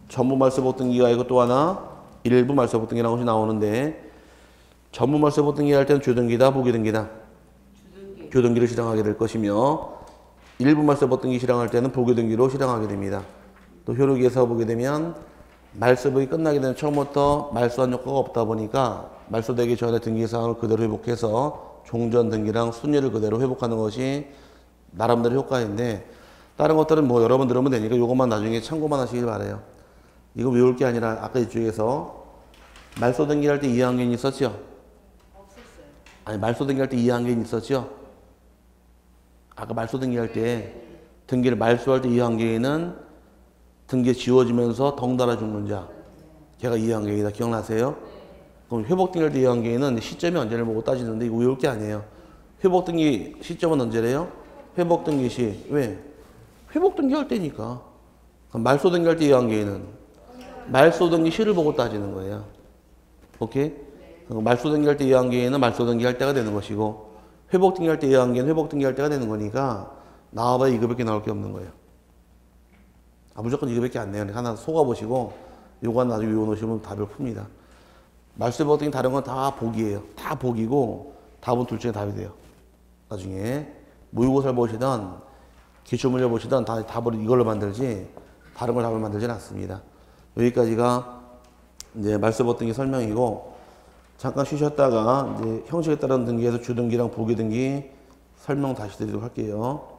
전부 말소복 등기가 있고 또 하나 일부 말소복 등기라는 것이 나오는데 전부 말소복 등기 할 때는 주등기다 부기 등기다. 주등기를 실행하게 될 것이며 일부 말소복 등기 실행할 때는 부기 등기로 실행하게 됩니다. 또 효력에서 보게 되면 말소복이 끝나게 되면 처음부터 말소한 효과가 없다 보니까 말소되기 전에 등기 사항을 그대로 회복해서 종전 등기랑 순위를 그대로 회복하는 것이 나름대로 효과인데 다른 것들은 뭐 여러 번 들으면 되니까 이것만 나중에 참고만 하시길 바래요. 이거 외울 게 아니라 아까 이쪽에서 말소 등기할 때 이해한계인 있었죠? 없었어요. 아니 말소 등기할 때 이해한계인 있었죠? 아까 말소 등기할 때 등기를 말소할 때 이해한계인은 등기에 지워지면서 덩달아 죽는 자. 걔가 이해한계이다. 기억나세요? 그럼 회복 등기할 때 이해한계인은 시점이 언제를 보고 따지는데 이거 외울 게 아니에요. 회복 등기 시점은 언제래요? 회복 등기 시. 왜? 회복 등기할 때니까. 그럼 말소 등기할 때 이해한계인은 말소 등기 시를 보고 따지는 거예요. 오케이? 말소 등기할 때 이해한계인은 말소 등기할 때가 되는 것이고 회복 등기할 때 이해한계인은 회복 등기할 때가 되는 거니까 나와봐야 이거밖에 나올 게 없는 거예요. 무조건 이거밖에 안 내요. 하나 속아보시고 요거 나중에 외워놓으시면 답을 풉니다. 말소 회복 등기 다른 건 다 복이에요. 다 복이고 답은 둘 중에 답이 돼요. 나중에 모의고사를 보시던 기출문제 보시던 다 답을 이걸로 만들지 다른 걸 답을 만들진 않습니다. 여기까지가 이제 말소 회복 등기 설명이고 잠깐 쉬셨다가 이제 형식에 따른 등기에서 주등기랑 부기 등기 설명 다시 드리도록 할게요.